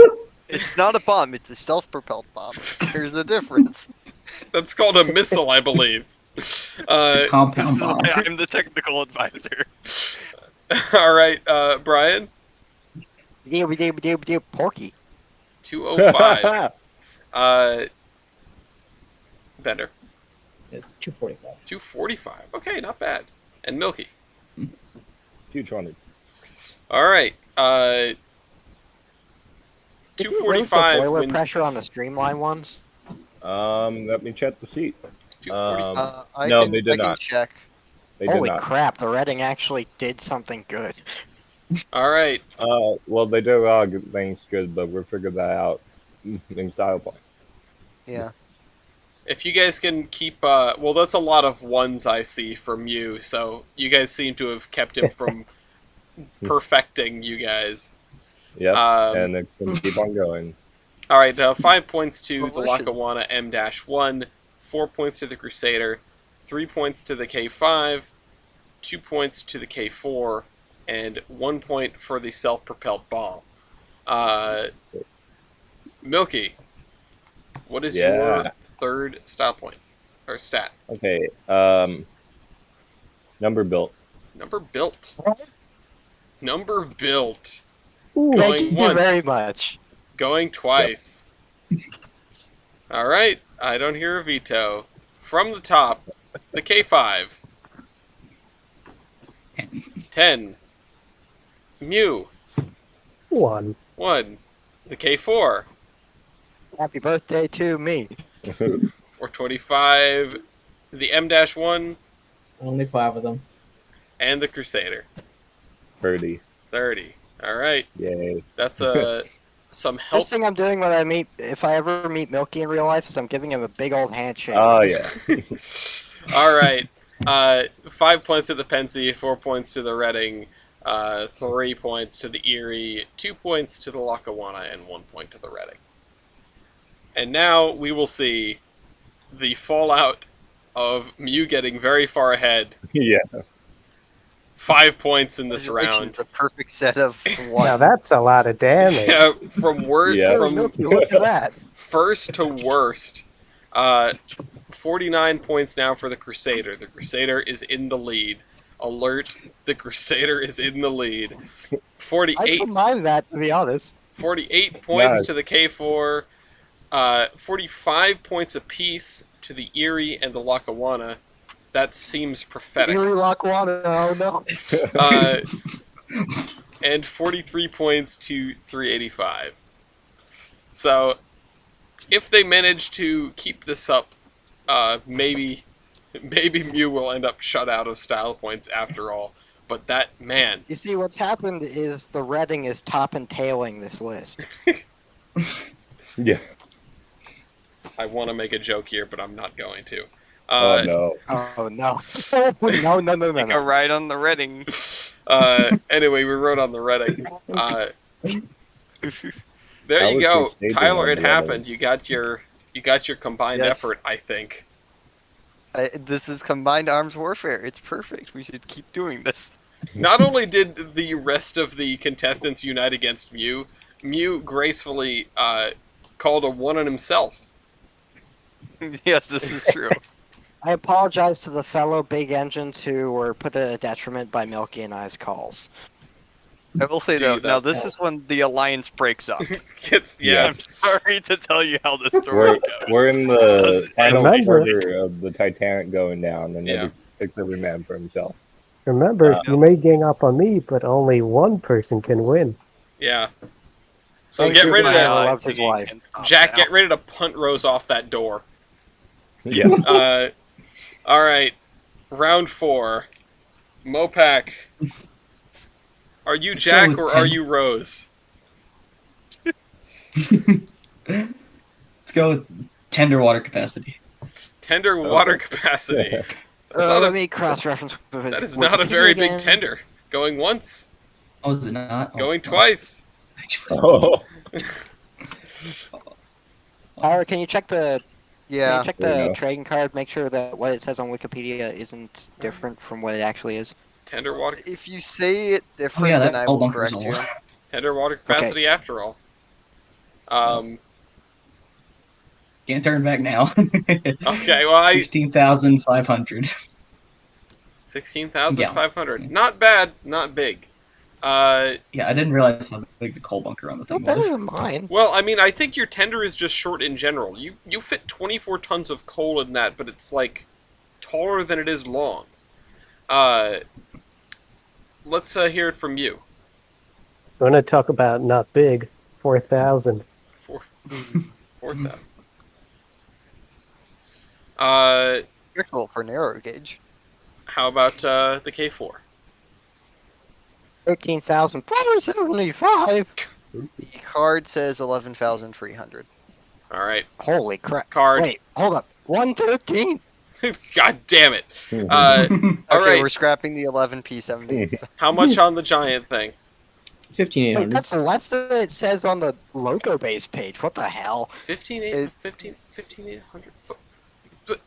It's not a bomb, it's a self-propelled bomb. There's a difference. That's called a missile, I believe. Compound This is bomb. why I'm the technical advisor. Alright, Brian? Porky. 205. Bender? It's 245. 245. Okay, not bad. And Milky? 220. Alright, Did you 245 raise the boiler wins. pressure on the streamline ones? Let me check the sheet. 240. No, I they did can not. check. They did Holy not. crap! The Reading actually did something good. Alright, Well, they did a lot of good things good, but we'll figure that out in style point. Yeah. if you guys can keep, well, that's a lot of ones I see from you, so you guys seem to have kept him from perfecting you guys. Yep, Um, and it can keep on going. Alright, 5 points to the Coalition. Lackawanna M-1, 4 points to the Crusader, 3 points to the K5, 2 points to the K4, and 1 point for the self-propelled bomb. Milky, what is your Yeah. third style point? Or stat? Okay, number built. Number built. Number built. Ooh, Going Thank you once. very much. Going twice. Alright, I don't hear a veto. From the top, the K5. 10. Mew. 1. 1. The K4. Happy birthday to me. Or 25. The M-1. Only 5 of them. And the Crusader. 30. 30. Alright. Yay. That's some help. First thing I'm doing when if I ever meet Milky in real life, is I'm giving him a big old handshake. Oh, yeah. Alright. 5 points to the Pensy, 4 points to the Reading, 3 points to the Erie, 2 points to the Lackawanna, and 1 point to the Reading. And now we will see the fallout of Mew getting very far ahead. Yeah. 5 points in this Congratulations, round. a perfect set of Now one. that's a lot of damage. Yeah, from worst, Yeah. from Milky, look at that. first to worst. 49 points now for the Crusader. The Crusader is in the lead. Alert, the Crusader is in the lead. I 48, don't mind that, to be honest. 48 points Nice. to the K4. 45 points apiece to the Erie and the Lackawanna. That seems prophetic. Erie Lackawanna, oh no. And 43 points to 385. So, if they manage to keep this up, maybe Mew will end up shut out of style points after all. But that, man, You see, what's happened is the Reading is top and tailing this list. Yeah. I want to make a joke here, but I'm not going to. Oh no. Oh no. no. Take a ride on the Reading. Anyway, we rode on the Reading. There How you was go, your staging Tyler. on It the happened. You got your combined Yes. effort. I think. This is combined arms warfare. It's perfect. We should keep doing this. Not only did the rest of the contestants unite against Mew, Mew gracefully called a one on himself. Yes, this is true. I apologize to the fellow big engines who were put at a detriment by Milky and I's calls. I will say Do though, you, now though? this is when the alliance breaks up. Yeah. I'm sorry to tell you how the We're, story goes. we're in the final Remember- quarter of the Titanic going down, and Yeah. it picks every man for himself. Remember, you may gang up on me, but only one person can win. Yeah. So Thank get you, ready Brian. to I love his wife. Jack. Get ready to punt Rose off that door. Yeah. All right. Round 4. Mopac. Are you Jack with or are 10. you Rose? Let's go with tender water capacity. Tender water capacity. That's Let not me cross-reference. that is not a very big tender. Going once. Oh, is it not? Oh, Going no. twice. Oh, Tyler, can you check the Yeah. check There you the go. trading card? Make sure that what it says on Wikipedia isn't different from what it actually is. Tender water. If you say it different, Oh, yeah, then that I hull will bunker's correct all- you. Tender water capacity after all. Can't turn back now. Okay, well, 16,500. 16,500. Not bad, not big. Yeah, I didn't realize how big the coal bunker on the No thing better was. than mine. Well, I mean, I think your tender is just short in general. You fit 24 tons of coal in that, but it's like taller than it is long. Let's hear it from you. I'm going to talk about not big, 4,000. 4,000. Careful for narrow gauge. How about the K4? 13,575. The card says 11,300. All right, Holy crap! card. Wait, hold up. 113. God damn it! Hmm. All Okay, right, we're scrapping the 11P70. how much on the giant thing? Wait, 15,800. that's less than it says on the Loco base page. What the hell? 15,800. But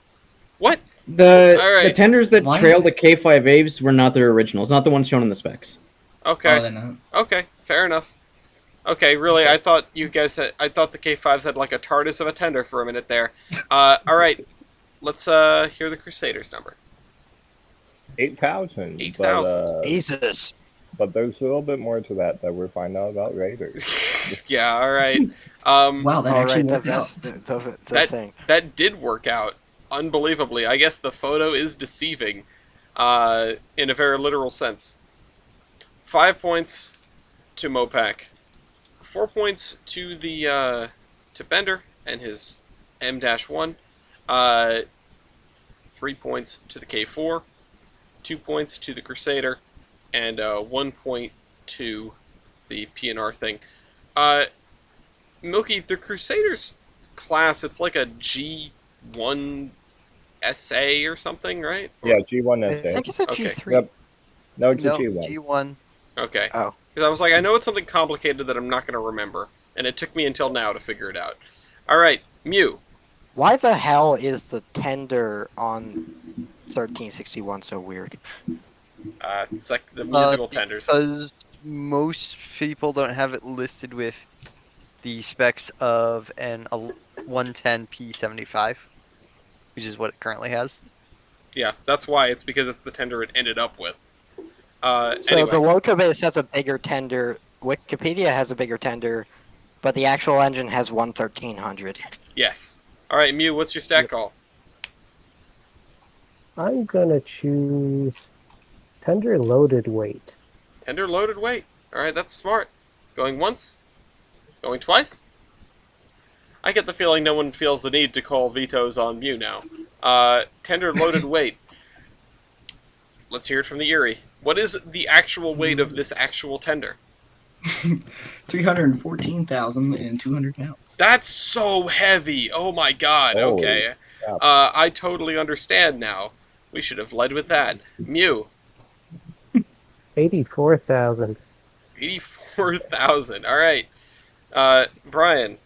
what? The Alright. the tenders that Why- trailed the K5 were not their originals, not the ones shown in the specs. Okay. Oh, they're not. Okay, fair enough. Okay, really, I thought you guys had, I thought the K5s had like a TARDIS of a tender for a minute there. Alright, let's hear the Crusaders number. 8,000. 8,000. Jesus. But there's a little bit more to that we're finding out about Raiders. Yeah, alright. Wow, that All actually right, worked out. that's the That- thing. That did work out, unbelievably. I guess the photo is deceiving, in a very literal sense. 5 points to Mopac. 4 points to the, to Bender and his M-1. 3 points to the K4. 2 points to the Crusader. And 1 point to the PNR thing. Milky, the Crusaders class, it's like a G1 SA or something, right? Yeah, G1 I SA. think it's a Okay. G3. Yep. No, it's No, a G1. G1. Okay. Oh. Because I was like, I know it's something complicated that I'm not going to remember, and it took me until now to figure it out. All right, Mew. Why the hell is the tender on 1361 so weird? It's like the musical tenders. Because most people don't have it listed with the specs of an 110P75, which is what it currently has. Yeah, that's why. It's because it's the tender it ended up with. So Anyway, the Loco base has a bigger tender. Wikipedia has a bigger tender, but the actual engine has 11300. yes. All right, Mew, what's your stat call? I'm going to choose tender loaded weight. Tender loaded weight. All right, that's smart. Going once? Going twice? I get the feeling no one feels the need to call vetoes on Mew now. Tender loaded weight. Let's hear it from the Erie. What is the actual weight of this actual tender? 314,200 pounds. That's so heavy. Oh my god. Holy Okay. crap. I totally understand now. We should have led with that. Mew, 84,000. 84,000. All right. Brian,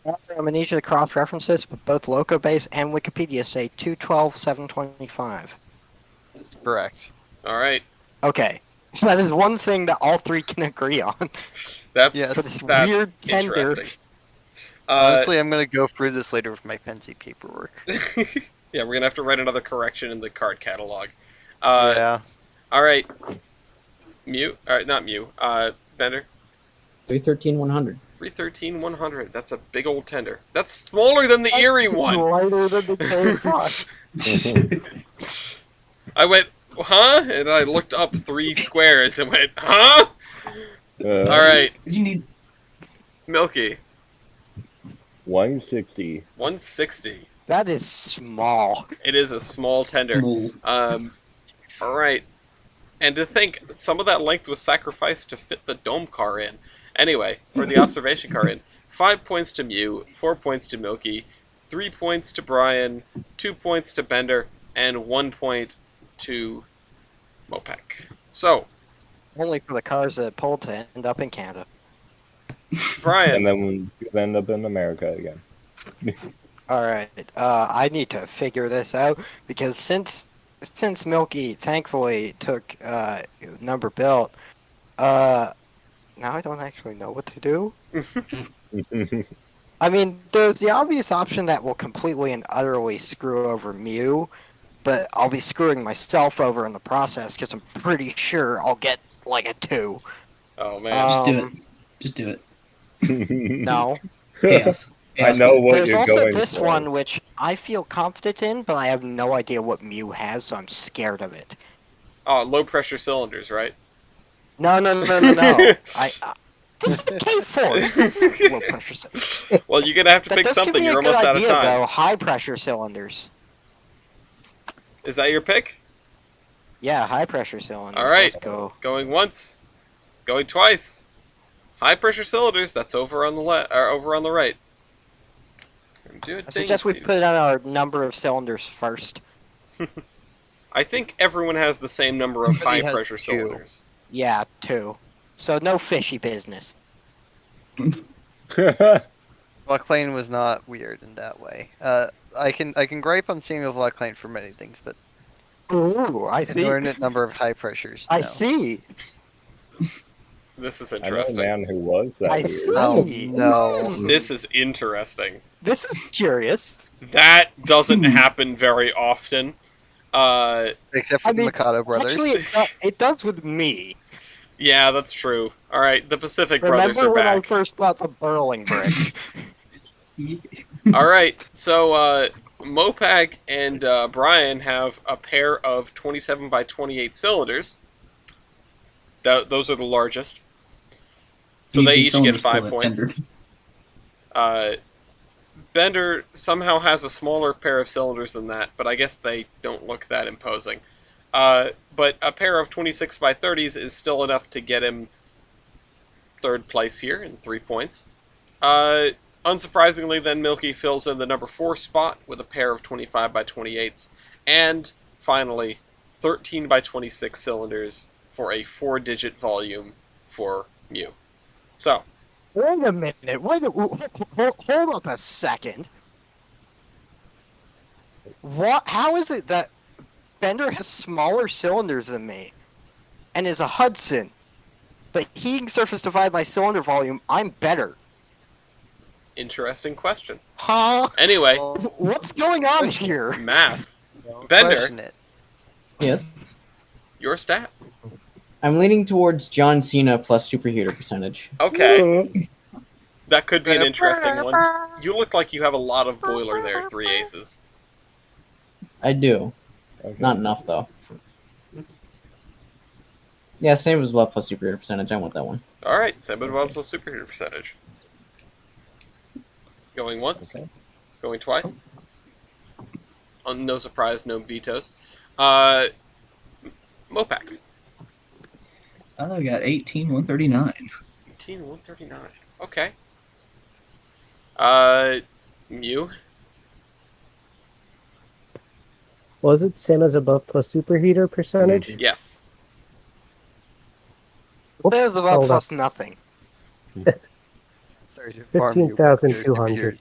I'm gonna need you to cross references, but both Loco base and Wikipedia say 212,725. That's correct. all right. Okay, so that is one thing that all three can agree on. That's Yes. For this that's weird tender. interesting. Honestly, I'm gonna go through this later with my Pensy paperwork. Yeah, we're gonna have to write another correction in the card catalog. Yeah. All right. Mew. All right, not Mew. Bender. 313,100. 313,100. That's a big old tender. That's smaller than the Erie one. Lighter than the K-Fuck. I went, huh? And I looked up 3 squares and went, huh? All right, You need Milky. 160. 160. That is small. It is a small tender. Ooh. All right. And to think some of that length was sacrificed to fit the dome car in. Anyway, or the observation car in. 5 points to Mew, 4 points to Milky, 3 points to Brian, 2 points to Bender, and 1 point to Mopek. So, Only for the cars that pulled to end up in Canada. Brian, And then you end up in America again. Alright, I need to figure this out, because since Milky thankfully took number built, now I don't actually know what to do. I mean, there's the obvious option that will completely and utterly screw over Mew, but I'll be screwing myself over in the process because I'm pretty sure I'll get like a 2. oh man. Just do it. Just do it. No. Chaos. I know what There's you're also going this for. one which I feel confident in, but I have no idea what Mew has, so I'm scared of it. Oh, low pressure cylinders, right? No. This is K4. This is low pressure cylinders. Well, you're gonna have to That pick does give something. me a You're good almost out of idea, time. though. High pressure cylinders. Is that your pick? Yeah, high pressure cylinders. All right. Let's go. Going once, going twice. High pressure cylinders. That's over on the left, or over on the right. I suggest we put on our number of cylinders first. I think everyone has the same number of high Everybody has pressure 2. cylinders. Yeah, 2. So no fishy business. Black Lane was not weird in that way. I can gripe on Samuel Black Lane for many things, but Ooh, I see. inordinate number of high pressures. I no. see. This is I know a interesting. man who was that I weird. see. No. This is interesting. This is curious. That doesn't happen very often. Except for I the mean, Mikado brothers. Actually, it does with me. Yeah, that's true. All right, the Pacific Brothers Remember are when I back. first bought the Burling brick? All right, so Mopag and Brian have a pair of 27 by 28 cylinders. Those are the largest. So they each get 5 points. Bender somehow has a smaller pair of cylinders than that, but I guess they don't look that imposing. But a pair of 26 by 30s is still enough to get him 3rd place here in 3 points. Unsurprisingly, then Milky fills in the number 4 spot with a pair of 25 by 28s. And finally, 13 by 26 cylinders for a 4-digit volume for Mew. So, Wait a minute. Hold up a second. What? How is it that Bender has smaller cylinders than me, and is a Hudson, but heating surface divided by cylinder volume, I'm better? interesting question. Huh? Anyway, What's going on here? math. Bender, Question it. Yes. your stat. I'm leaning towards John Cena plus superheater percentage. Okay. That could be an interesting one. You look like you have a lot of boiler there, 3 aces. I do. Okay. Not enough, though. Yeah, same as blood plus superheater percentage. I want that one. Alright, 7 bombs plus superheater percentage. Going once, Okay. going twice. No surprise, no vetoes. Mopak. I got 18,139. 18,139. Okay. Mew. Was it same as above plus superheater percentage? Yes. There's about hold up. plus nothing. Sorry to inform you, 15,200.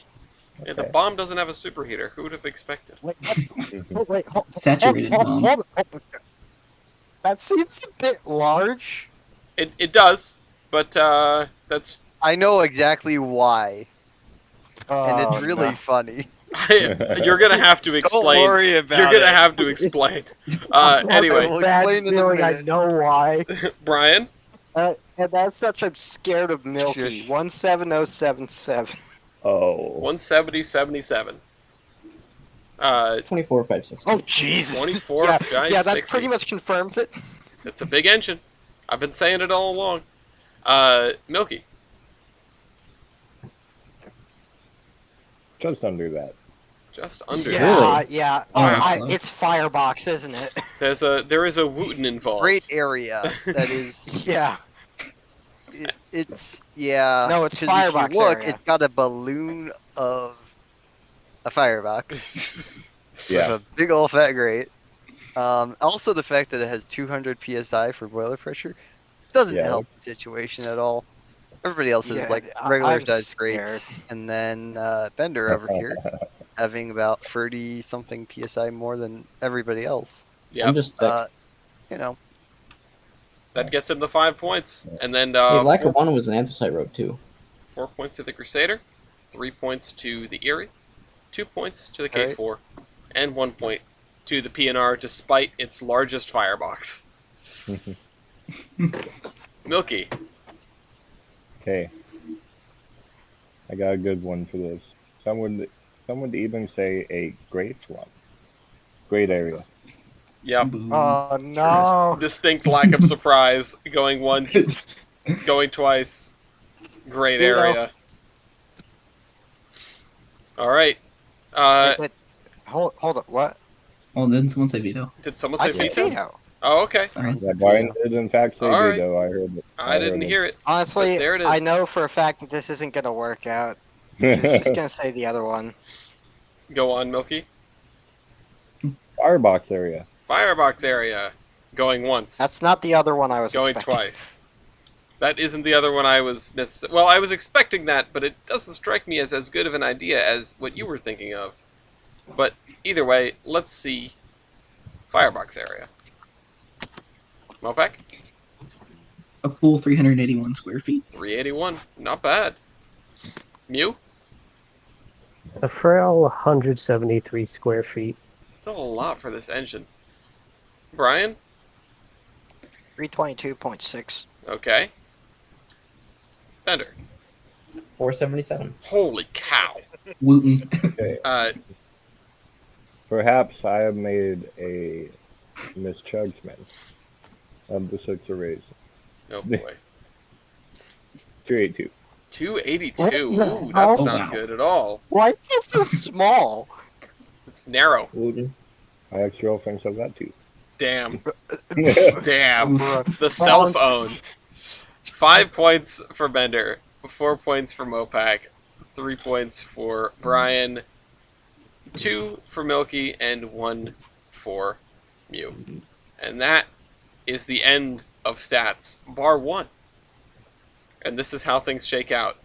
Yeah, the Okay. bomb doesn't have a superheater. Who would have expected? Wait, hold, Saturated bomb. hold. That seems a bit large. It does, but that's I know exactly why, and it's Oh, really no. funny. you're gonna have to Don't explain. worry about You're gonna it. have to explain. I have Anyway, will a bad explain in a feeling I minute. know why. Brian. And that's such I'm scared of Milky. Shush. 17077. Oh. 170.77. 24,560. Oh Jesus! 24, yeah, 560. that pretty much confirms it. It's a big engine. I've been saying it all along. Milky. Just under that. Just under. Yeah, yeah. Wow. It's Firebox, isn't it? There is a Wooten involved. Great area. That is. Yeah. It's yeah. No, it's 'cause Firebox if you look, area. it's got a balloon of a firebox Yeah. with a big old fat grate. Also, the fact that it has 200 psi for boiler pressure doesn't Yeah. help the situation at all. Everybody else is Yeah, like I'm regular sized scared. grates, and then Bender over here having about 30 something psi more than everybody else. Yep. I'm just thick. You know, That gets him to 5 points. And then hey, four, Lackawanna was an anthracite road too. 4 points to the Crusader, 3 points to the Erie, 2 points to the Alright. K4, and 1 point to the PNR despite its largest firebox. Milky. Okay. I got a good one for this. Some would even say a great one. Great area. Yep. Boom. Oh no! Distinct lack of surprise. Going once, going twice. Great Veto. area. Alright. Wait, hold up. What? Oh, didn't someone say veto? Did someone I say said veto? veto. Oh, okay. Yeah, Brian did in fact say All right. veto. I heard it. I didn't hear it. Honestly, But there it is. I know for a fact that this isn't gonna work out. Just gonna say the other one. Go on, Milky. Firebox area. Firebox area. Going once. That's not the other one I was Going expecting. twice. That isn't the other one I was well, I was expecting that, but it doesn't strike me as good of an idea as what you were thinking of. But either way, let's see Firebox area. Mopac? A cool 381 square feet. 381. Not bad. Mew? A frail 173 square feet. Still a lot for this engine. Brian? 322.6. Okay. Bender? 477. Holy cow. Wooten. Okay. Perhaps I have made a misjudgment of the six arrays. Oh boy. 282. 282. What the Ooh, that's hell? not Oh, wow. good at all. Why is it so small? It's narrow. Wooten. My ex-girlfriend said that too. Damn. Yeah. Damn. Bruh. The self-own. 5 points for Bender, 4 points for Mopac, 3 points for Brian, 2 for Milky, and 1 for Mew. And that is the end of stats, bar 1. And this is how things shake out.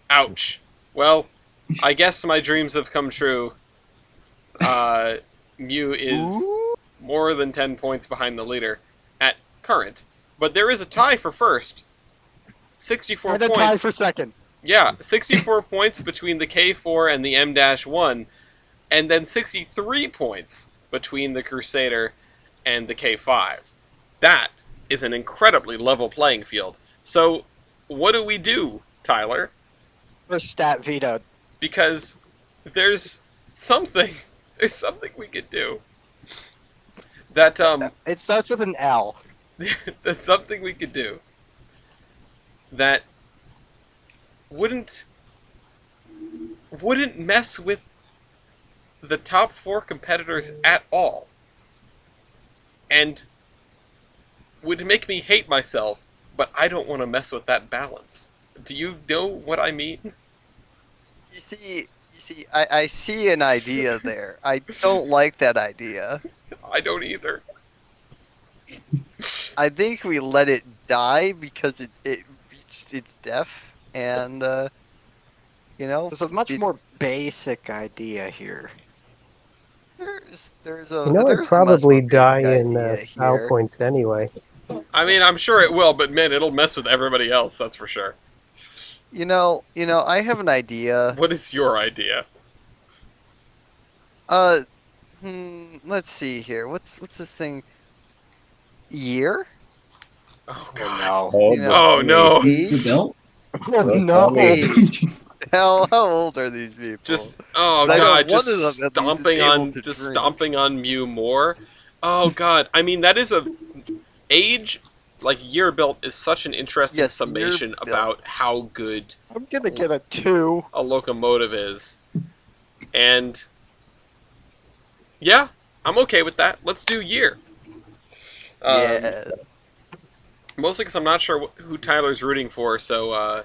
Ouch. Well, I guess my dreams have come true. Mew is more than 10 points behind the leader at current. But there is a tie for first. 64 And a points. tie for second. Yeah, 64 points between the K4 and the M-1, and then 63 points between the Crusader and the K5. That is an incredibly level playing field. So, what do we do, Tyler? First stat vetoed. Because there's something we could do. That It starts with an L. there's something we could do that wouldn't mess with the top 4 competitors at all, and would make me hate myself, but I don't want to mess with that balance. Do you know what I mean? I see an idea there. I don't like that idea. I don't either. I think we let it die because it reached its death, and There's a much it- more basic idea here. there's You know, it'd there's a much probably more die basic in idea style here. points anyway. I mean, I'm sure it will, but man, it'll mess with everybody else, that's for sure. I have an idea. What is your idea? Uh, let's see here. What's this thing? Year? Oh, Oh, God. no. Oh, You know, Oh, no. Who Age? built? Oh, no. Age. How old are these people? Just oh I know god, one just of them at least is stomping able on to just drink. stomping on Mew more. Oh god, I mean that is a age like year built is such an interesting Yes, year summation built. about how good I'm gonna get a 2. a locomotive is, and yeah, I'm okay with that. Let's do year. Yeah. Mostly because I'm not sure who Tyler's rooting for, so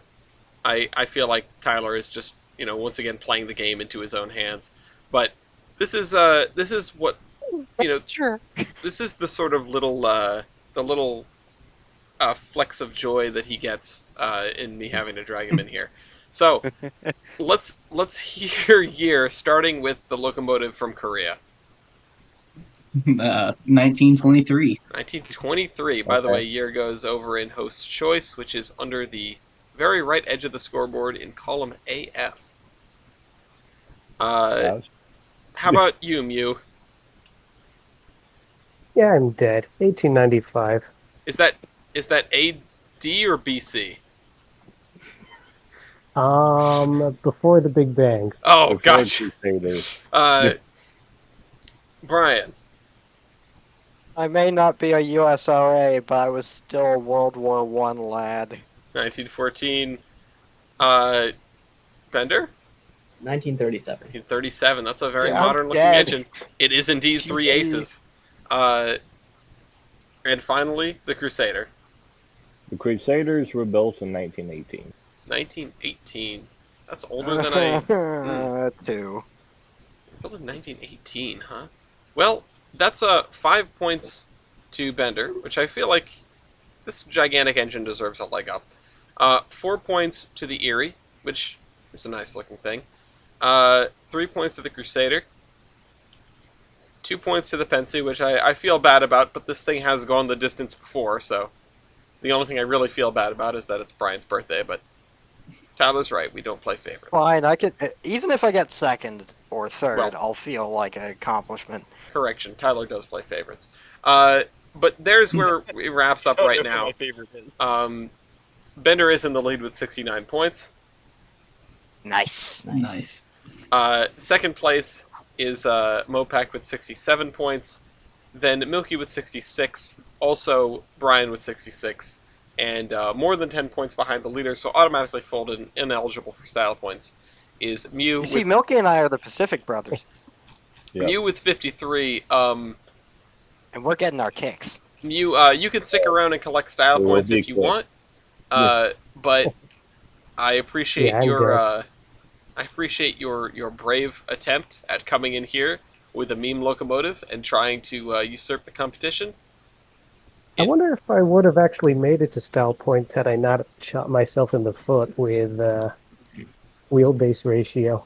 I feel like Tyler is just once again playing the game into his own hands. But this is what Sure. this is the sort of little flecks of joy that he gets in me having to drag him in here. So let's hear year starting with the locomotive from Korea. 1923. 1923. By the Okay. way, year goes over in host choice, which is under the very right edge of the scoreboard in column AF. Yes. How about you, Mew? Yeah, I'm dead. 1895. Is that AD or BC? Before the Big Bang. Oh, Before gotcha. Crusaders. Brian. I may not be a USRA, but I was still a World War I lad. 1914. Bender? 1937. 1937. That's a very Yeah, I'm modern-looking dead. engine. It is indeed three GG. aces. And finally, the Crusader. The Crusaders were built in 1918. 1918. That's older than I... 2. Built in 1918, huh? Well, that's 5 points to Bender, which I feel like this gigantic engine deserves a leg up. 4 points to the Erie, which is a nice looking thing. 3 points to the Crusader. 2 points to the Pensy, which I feel bad about, but this thing has gone the distance before, so the only thing I really feel bad about is that it's Brian's birthday, but Tyler's right, we don't play favorites. Fine, I could. Even if I get second or third, Well- I'll feel like an accomplishment. Correction, Tyler does play favorites. But there's where it wraps up right now. Bender is in the lead with 69 points. Nice. Nice. Second place is Mopac with 67 points. Then Milky with 66. Also Brian with 66. And more than 10 points behind the leader, so automatically folded and ineligible for style points, is Mew You see, with, Milky and I are the Pacific Brothers, Yeah. Mew with 53. and we're getting our kicks. Mew, you can stick around and collect style It will points be if you quick. want. But I appreciate Yeah, I'm your your brave attempt at coming in here with a meme locomotive and trying to usurp the competition. I wonder if I would have actually made it to style points had I not shot myself in the foot with wheelbase ratio.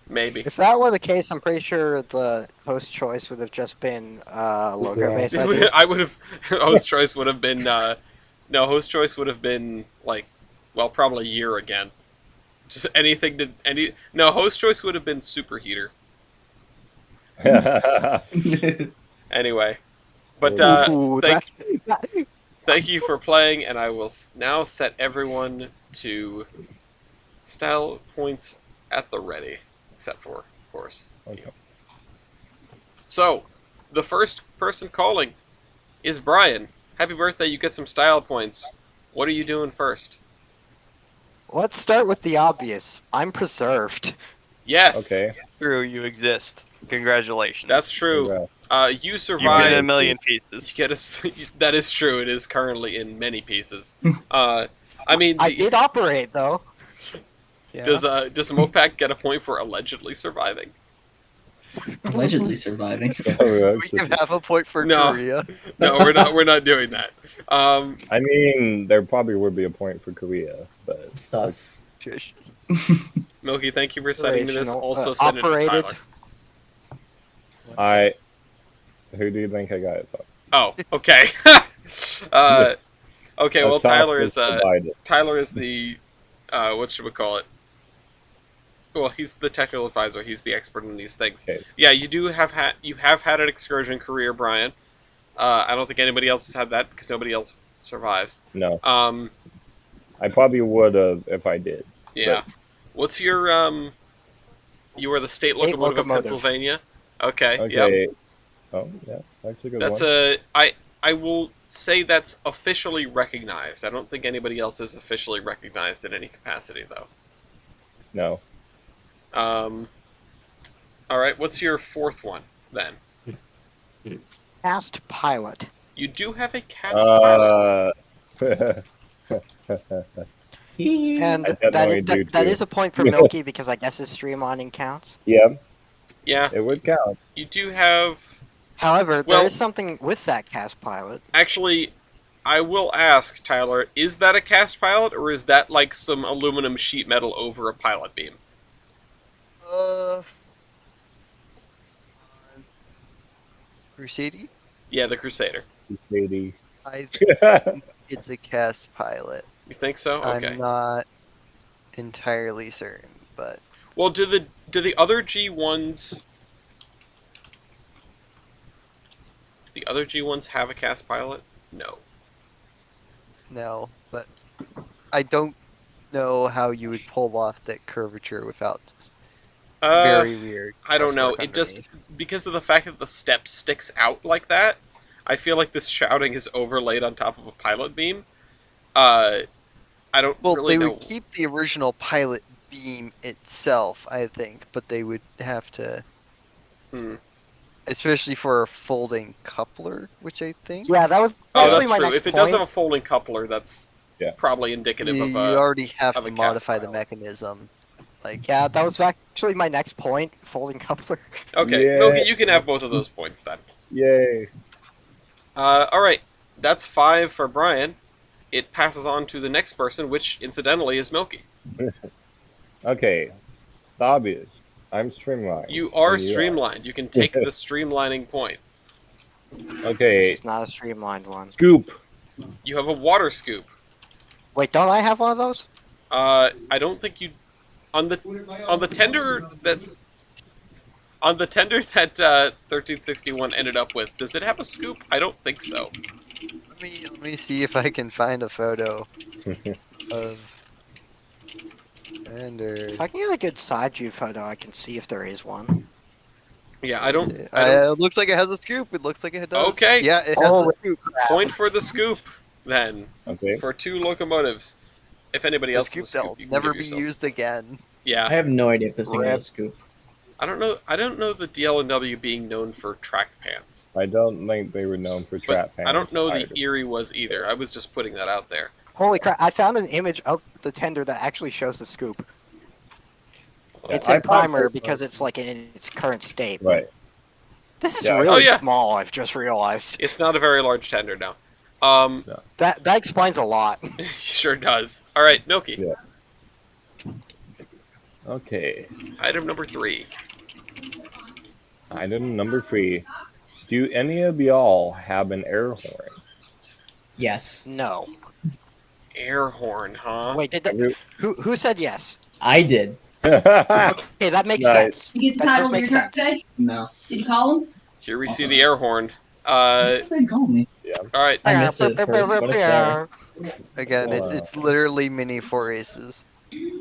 Maybe. If that were the case, I'm pretty sure the host choice would have just been Loco Yeah. base idea. I would have. Host choice would have been. No, host choice would have been like, well, probably year again. Just anything to any. No, host choice would have been superheater. Anyway, but Ooh, thank you for playing, and I will now set everyone to style points at the ready, except for, of course, Okay. you. So, the first person calling is Brian. Happy birthday! You get some style points. What are you doing first? Let's start with the obvious. I'm preserved. Yes, Okay. True, you exist. Congratulations. that's true. Congrats. You You've been in a survive. million You pieces. get that is true. It is currently in many pieces. I mean, I did operate though. Yeah. does Mopac get a point for allegedly surviving? Allegedly surviving. We give half a point for No. Korea. No, we're not. We're not doing that. I mean, there probably would be a point for Korea, but Sus. Shush. Milky, thank you for sending me this. Operational, Also, send it to operated. Tyler. who do you think I got it from? Oh, okay. Okay. Well, A soft Tyler was is provided. the what should we call it? Well, he's the technical advisor. He's the expert in these things. Okay. Yeah, you have had an excursion career, Brian. I don't think anybody else has had that because nobody else survives. No, Um, I probably would have if I did. yeah. What's your You were the state locomotive of locomotive. Pennsylvania. Okay. Yep. Okay. Oh, yeah, that's a good That's one. I will say that's officially recognized. I don't think anybody else is officially recognized in any capacity though. No. All right. What's your fourth one then? Cast pilot. You do have a cast pilot. And I definitely do, that too. is a point for Milky because I guess his streamlining counts. Yeah, Yeah, it would count. you do have. However, Well- there is something with that cast pilot. Actually, I will ask Tyler: is that a cast pilot, or is that like some aluminum sheet metal over a pilot beam? Crusadey? Yeah, the Crusader. Lady. I think it's a cast pilot. You think so? Okay. I'm not entirely certain, but Well, do the other G1s? Do the other G1s have a cast pilot? No. no. But I don't know how you would pull off that curvature without very weird. I don't know. crosswork It just underneath. because of the fact that the step sticks out like that. I feel like this shouting is overlaid on top of a pilot beam. I don't Well, really they know. would keep the original pilot beam itself, I think, but they would have to, Hmm. especially for a folding coupler, which I think. Yeah, that was Oh, actually that's my true. next If it point. does have a folding coupler, that's Yeah. probably indicative You of already have of to a cast modify the pilot. mechanism. Like, Yeah, that was actually my next point. Folding coupler. Okay, Yeah. Milky, you can have both of those points then. Yay. All right, that's 5 for Brian. It passes on to the next person, which incidentally is Milky. Okay. The obvious. I'm streamlined. You are and streamlined. You can take the streamlining point. Okay. This is not a streamlined one. Scoop. You have a water scoop. Wait, don't I have one of those? I don't think you on the tender that 1361 ended up with. Does it have a scoop? I don't think so. let me see if I can find a photo of Standard. If I can get a good side view photo, I can see if there is one. Yeah, I don't. I don't It looks like it has a scoop. It looks like it does. Okay. Yeah, it has Holy a scoop. point for the scoop then Okay. for 2 locomotives. If anybody The else scoop has a that'll scoop, you can never give be yourself. used again. I Yeah, have no idea if this thing Rip. has a scoop. I don't know. I don't know the DL&W being known for track pants. I don't think they were known for But trap pants. I don't know the either. Erie was either. I was just putting that out there. Holy crap, I found an image of the tender that actually shows the scoop. Yeah, It's I in thought primer so. because it's like in its current state. Right. This is Yeah. really Oh, yeah. small, I've just realized. It's not a very large tender now. That explains a lot. Sure does. All right, Milky. Yeah. Okay. Item number 3. Item number 3. Do any of y'all have an air horn? Yes, No. Air horn, huh? Wait, Every- who said yes? I did. Okay, that makes Nice. sense. You get the That title does of make your truck sense. today? No. Did you call him? Here we see the air horn. They call me. All right. I missed it at first. What a star. Again, it's literally mini 4 aces.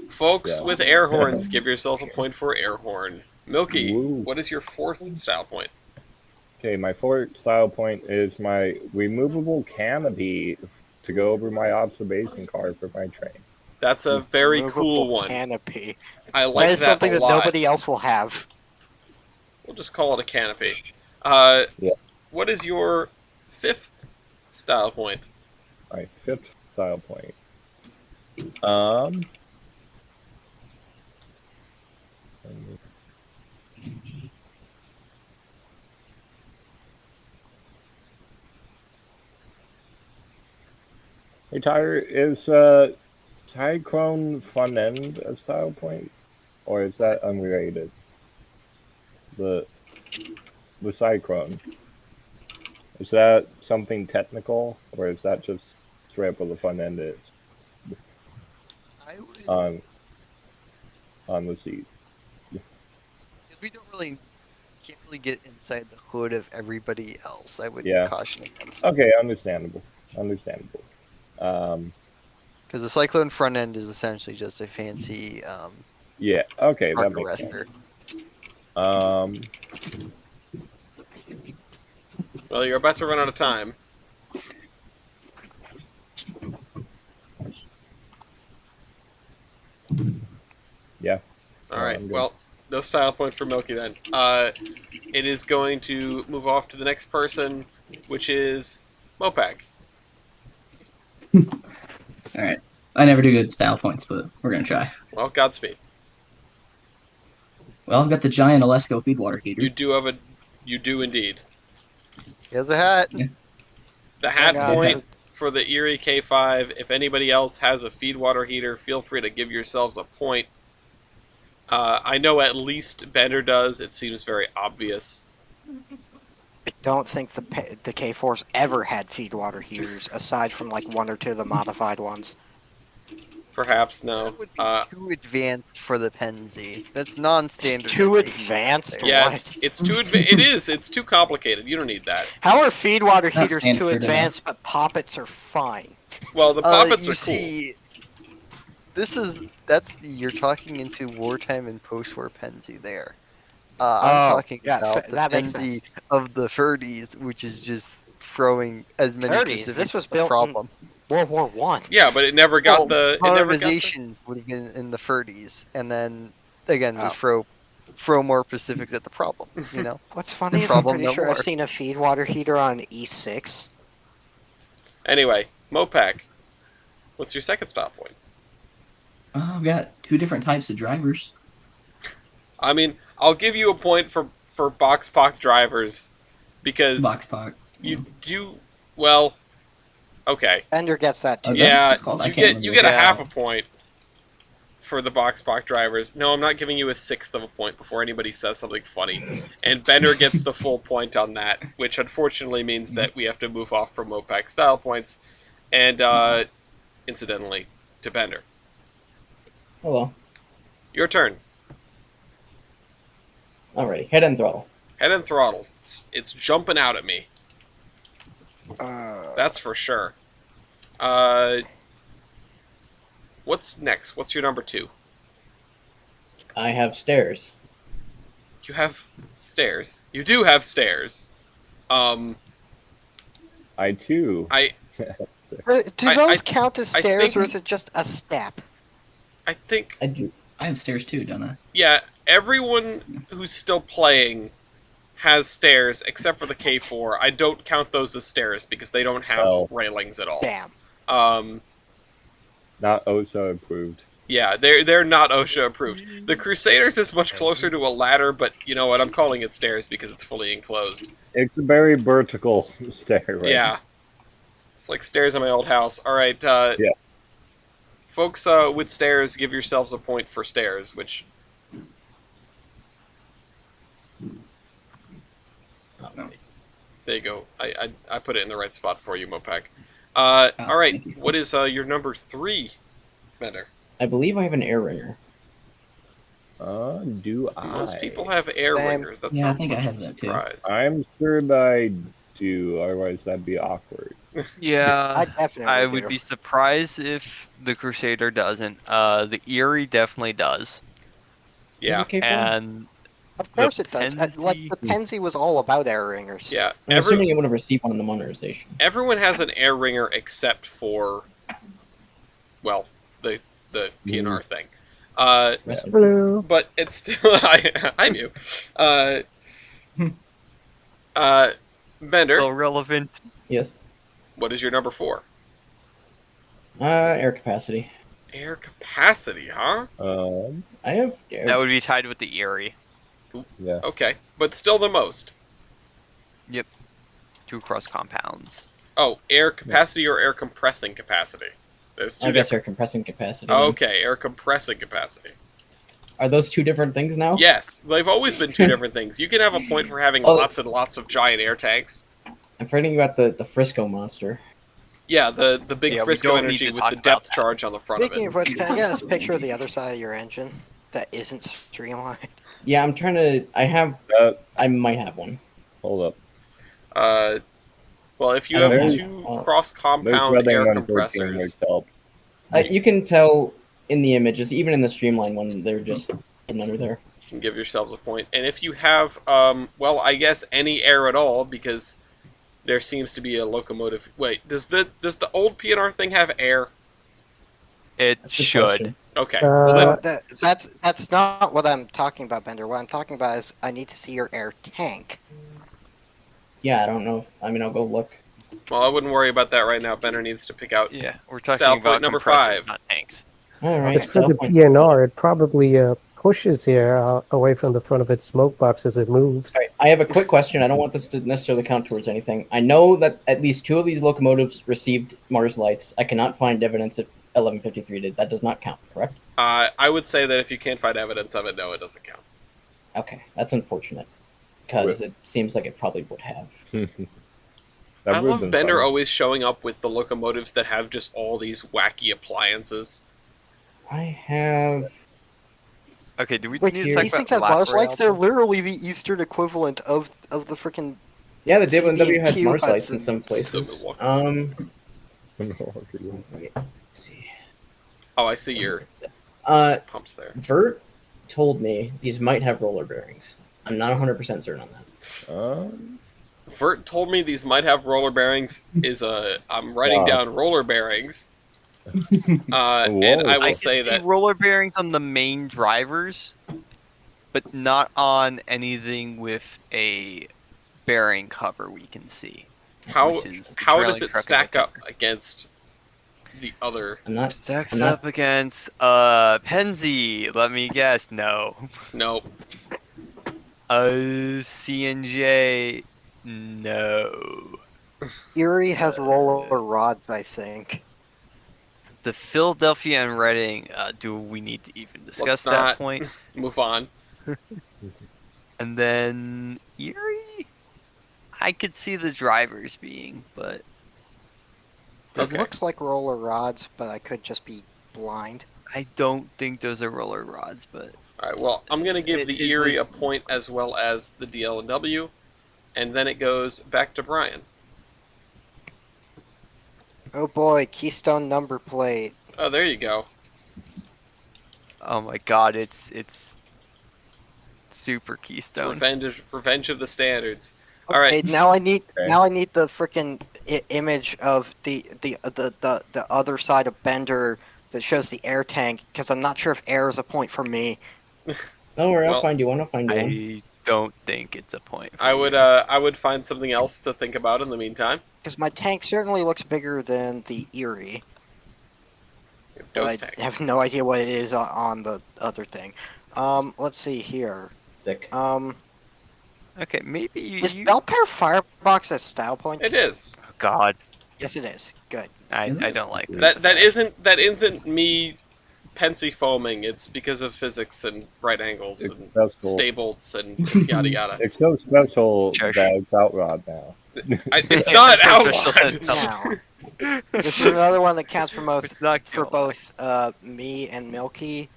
Folks Yeah. with air horns, give yourself a point for air horn. Milky, Woo. what is your 4th style point? Okay, my 4th style point is my removable canopy to go over my observation car for my train. That's a very Removable cool one. Canopy. I like That is that something a that lot. nobody else will have. We'll just call it a canopy. Yeah. What is your 5th style point? My 5th style point. Um. Hey Tyler, is Cyclone Fun End a style point, or is that unrelated? The the Cyclone, is that something technical, or is that just straight up what the fun end is I would. on the seat? We don't really can't really get inside the hood of everybody else. I would Yeah. caution against. Okay, understandable. Understandable. Because the Cyclone front end is essentially just a fancy Yeah. Okay, that cargo makes arrestor. sense. Well, you're about to run out of time. Yeah. All right. I'm good. Well, no style point for Milky then. It is going to move off to the next person, which is Mopak. All right. I never do good style points, but we're gonna try. Well, Godspeed. Well, I've got the giant Alesco feedwater heater. You do indeed. He has a hat. Yeah. The hat God, point for the Erie K5. If anybody else has a feed water heater, feel free to give yourselves a point. I know at least Bender does. It seems very obvious. I don't think the K4s ever had feed water heaters, aside from like one or two of the modified ones. Perhaps no. That would be too advanced for the Penzi. That's non-standard. Too advanced? Yeah, What? it's too it is. It's too complicated. You don't need that. How are feed water It's not heaters standard too enough. advanced, but poppets are fine? Well, the poppets you are cool. see, you're talking into wartime and post-war Penzi there. I'm talking about the that makes Penzi sense. of the 30s, which is just throwing as many 30s? Pacifics This was as built in problem. World War One. Yeah, but it never got the Modernizations would have been in the 30s, and then again just throw more Pacifics at the problem. You know, What's funny is I'm problem pretty no sure more. I've seen a feed water heater on E6. Anyway, Mopak, what's your second stop point? I've got 2 different types of drivers. I mean, I'll give you a point for box pock drivers because Box Pock. you do well. Okay, Bender gets that too. Okay. yeah, it's called? I you can't get remember. a Yeah. half a point for the box pock drivers. No, I'm not giving you a 1/6 of a point before anybody says something funny. And Bender gets the full point on that, which unfortunately means that we have to move off from Mopak style points, and incidentally, to Bender. Hello. Your turn. Alrighty. Head and throttle. Head and throttle. It's jumping out at me. Uh, That's for sure. What's next? What's your number 2? I have stairs. You have stairs. You do have stairs. I too. I do I- those I- count as I stairs, think- or is it just a step? think I do. I have stairs too, don't I? yeah, everyone who's still playing has stairs except for the K4. I don't count those as stairs because they don't have Oh. railings at all. Damn. Not OSHA approved. Yeah, they're not OSHA approved. The Crusaders is much closer to a ladder, but you know what? I'm calling it stairs because it's fully enclosed. It's a very vertical stair, right? Yeah. It's like stairs in my old house. All right. Yeah. Folks with stairs, give yourselves a point for stairs, which... There you go. I put it in the right spot for you, Mopak. All right. thank you. What is your number 3, Bender? I believe I have an air ringer. Do Do I? most people have air Same. ringers? That's Yeah, not I think I much have of a that too. surprise. I'm sure that I do, otherwise that'd be awkward. Yeah. I definitely I do. would be surprised if the Crusader doesn't. The Erie definitely does. Yeah. Is it K4? And Of course it does. Like the Penzi was all about air ringers. Yeah. I'm assuming it would have received one in the modernization. Everyone has an air ringer except for, well, the PNR thing. Rest in peace. Hello. But it's still I'm you. Bender, Still relevant. Yes. what is your number 4? Air capacity. Air capacity, huh? I have That would be tied with the Erie. Yeah. Okay, but still the most. Yep. 2 cross compounds. Oh, air capacity or air compressing capacity? There's two I guess air different. compressing capacity. Then. Okay, air compressing capacity. Are those 2 different things now? Yes, they've always been 2 different things. You can have a point for having Oh, lots that's- and lots of giant air tanks. I'm forgetting about the Frisco monster. Yeah, the big Yeah, we Frisco don't need energy to with talk the about depth that. charge on the front Speaking of of it. which, can I get a picture of the other side of your engine that isn't streamlined? Yeah, I'm trying to. Uh, I might have one. hold up. Well, if you I don't have have- 2 There's cross-compound There's air Reading 113, which compressors, helps. You can tell in the images, even in the streamline one, they're just hidden under there. you can give yourselves a point. And if you have, well, I guess any air at all, because there seems to be a locomotive. Wait, does the old PNR thing have air? It That's a good should. question. Okay, well then, That's not what I'm talking about, Bender. What I'm talking about is I need to see your air tank. Yeah, I don't know. I mean, I'll go look. well, I wouldn't worry about that right now. Benner needs to pick out. Yeah, we're talking Style point about number compressors, 5. not tanks. All right. Okay. For the PNR, it probably pushes the air away from the front of its smoke box as it moves. All right, I have a quick question. I don't want this to necessarily count towards anything. I know that at least 2 of these locomotives received Mars lights. I cannot find evidence that 1153 did. That does not count, correct? I would say that if you can't find evidence of it, no, it doesn't count. Okay, that's unfortunate because it seems like it probably would have. That I would've love been Bender fun. always showing up with the locomotives that have just all these wacky appliances. I have. Okay, do we Right need to here. talk These about things have lap Mars lights. They're Royale? literally the Eastern equivalent of the freaking. Yeah, the W has CB&Q Mars lights in Hudson. some places. Milwaukee. Wait, let's see. Oh, I see your pumps there. Vert told me these might have roller bearings. I'm not 100% certain on that. Vert told me these might have roller bearings. I'm writing Wow. down roller bearings. And I Whoa. will I say can see that roller bearings on the main drivers, but not on anything with a bearing cover we can see. how which is the how does trailing it truck stack and the up against the other? I'm not. Stacks I'm not- up against Penzi. Let me guess. No. No, CNJ. No. Erie has roller rods, I think. The Philadelphia and Reading. Do we need to even discuss Let's that not. point? move on. And then Erie. I could see the drivers being, but It Okay. looks like roller rods, but I could just be blind. I don't think those are roller rods. But All right. Well, I'm gonna give the It Erie was- a point as well as the DL&W, and then it goes back to Brian. Oh boy, Keystone number plate. Oh, there you go. oh my god, it's super It's Keystone. revenge of the standards. All right. Okay, now I need Okay. the freaking image of the other side of Bender that shows the air tank because I'm not sure if air is a point for me. Don't worry, Well, I'll find you one. I'll find you one. I don't think it's a point. For I would find something else to think about in the meantime. Because my tank certainly looks bigger than the Erie. But Dose I tank. have no idea what it is on the other thing. Let's see here. Sick. Okay, maybe you. Is Belpaire Firebox a style point? It is. Oh god, Yes, it is. Good. I don't like That isn't me pensy foaming. It's because of physics and right angles It's and special. stables and yada yada. It's so special Sure. that it's outrod now. It's not It's so outlawed. special. Now, this is another one that counts for both It's not for gonna both me and Milky.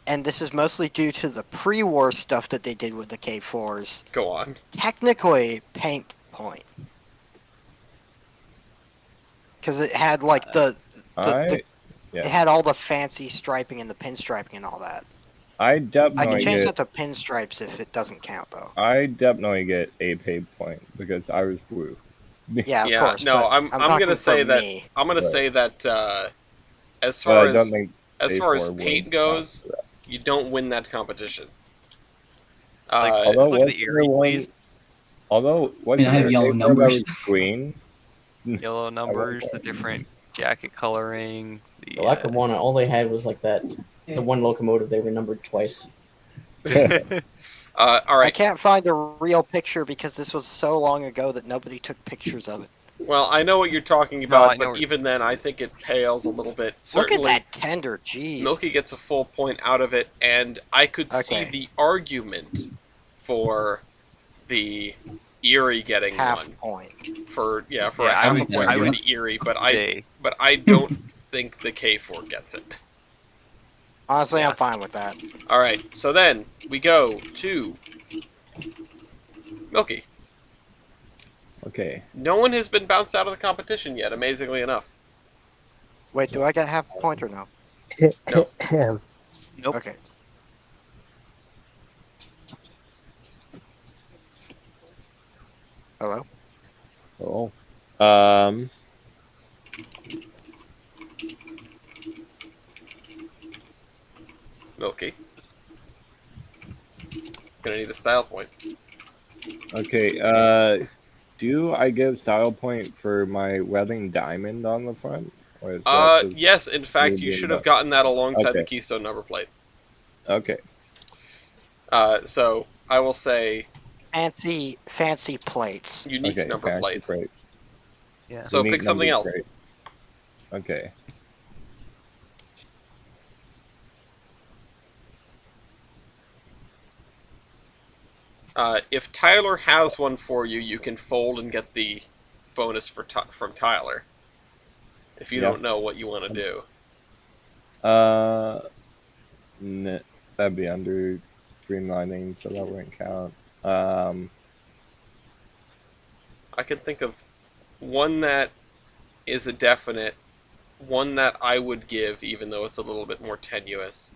And this is mostly due to the pre-war stuff that they did with the K4s. Go on. Technically, paint point. Because it had like it had all the fancy striping and the pinstriping and all that. I I can definitely change get. that to pinstripes if it doesn't count though. I definitely get a paid point because I was blue. Yeah, of Yeah, course. no, but I'm talking gonna say for that me. I'm gonna Right. say that as But far I don't think as far as A4 paint would goes, count for that. you don't win that competition. Like, Although let's look at what's the your Erie, one? please. Although, I mean, I have yellow numbers. Green. Yellow numbers, the different jacket coloring. The lack of one, all they had was like that. The one locomotive they were numbered twice. All I right. can't find a real picture because this was so long ago that nobody took pictures of it. Well, I know what you're talking about, but even then, I think it pales a little bit. Certainly, Look at that tender, jeez. Milky gets a full point out of it, and I could see Okay. the argument for the Erie getting Half one. point. For a Yeah, half a would- point I for would the Erie, but say. I don't think the K4 gets it. Honestly, Yeah. I'm fine with that. All right, so then we go to Milky. Okay. No one has been bounced out of the competition yet, amazingly enough. Wait, do I get half a point or no? No. Nope. Okay. Hello? Oh. Milky. Gonna need a style point. Okay. Do I give style point for my wedding diamond on the front? Or is that just Yes, in fact, you medium should have duck? gotten that alongside the Okay. Keystone number plate. Okay. So I will say Fancy plates. unique Okay. number fancy plates. plates. Yeah. So Unique pick something number else. plate. Okay. If Tyler has one for you, you can fold and get the bonus from Tyler. If you Yeah. don't know what you want to do. That'd be under streamlining, so that wouldn't count. I can think of one that is a definite, one that I would give, even though it's a little bit more tenuous.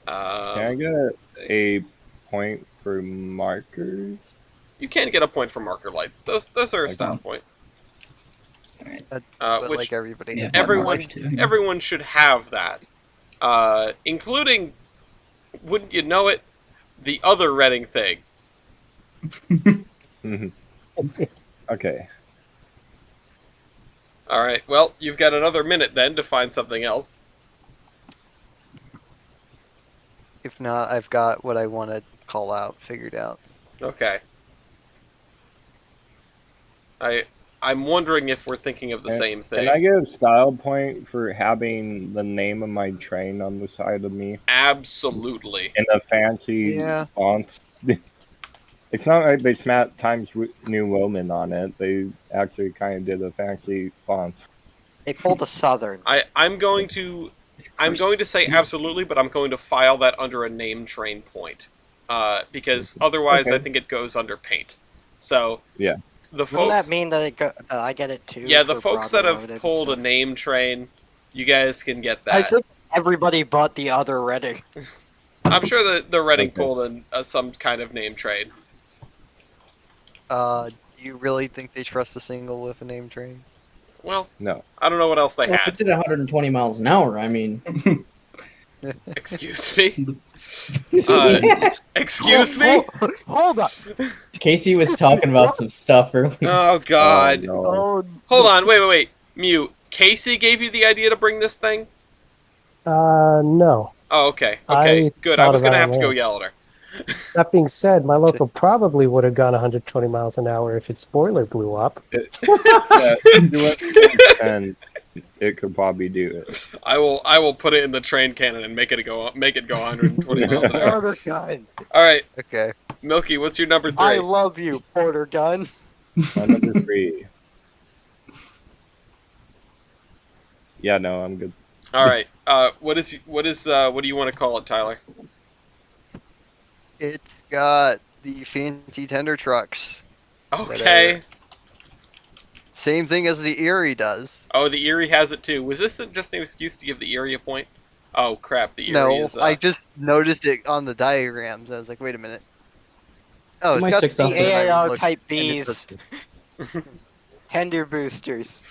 Can I get a point for markers? You can get a point for marker lights. Those are a Okay. style point. But Which like everybody. Yeah, everyone markers too. everyone should have that, including, wouldn't you know it, the other Reading thing. Okay. All right. Well, you've got another minute then to find something else. If not, I've got what I want to call out figured out. Okay. I'm wondering if we're thinking of the same thing. Can I get a style point for having the name of my train on the side of me Absolutely. in a fancy Yeah. font? It's not like they smacked Times New Roman on it. They actually kind of did a fancy font. They pulled a Southern. I'm going to say absolutely, but I'm going to file that under a name train point, because otherwise Okay. I think it goes under paint. So Yeah. the Wouldn't folks, that mean that, that I get it too? yeah, the for folks Broadway that have Limited and pulled a stuff? name train, you guys can get I that. think everybody but the other Reading. I'm sure that the Reading Okay. pulled some kind of name train. Do you really think they trust a single with a name train? Well, No. I don't know what else they Well, if had. it did 120 miles an hour, I mean, Excuse me. Excuse me. Hold up. Casey was talking about some stuff earlier. Oh God. Oh, no. Hold on. Wait. Mew. Casey gave you the idea to bring this thing? No. Oh, okay. I Okay. Good. I thought was of gonna that have to go one. yell at her. That being said, my Loco probably would have gone 120 miles an hour if its spoiler blew up. Yeah, do it, and it could probably do it. I will put it in the train cannon and make it go 120 miles an hour. Porter Gun. All right, Okay. Milky. What's your number I 3? love you, Porter Gun. My number 3. Yeah, no, I'm good. All right. What do you want to call it, Tyler? It's got the fancy tender trucks. Okay. Same thing as the Erie does. Oh, the Erie has it too. Was this just an excuse to give the Erie a point? Oh crap, the Erie No, is. I just noticed it on the diagrams. I was like, wait a minute. Oh, it's My got 6,000. The AAO look, Type and it Bs. does- Tender boosters.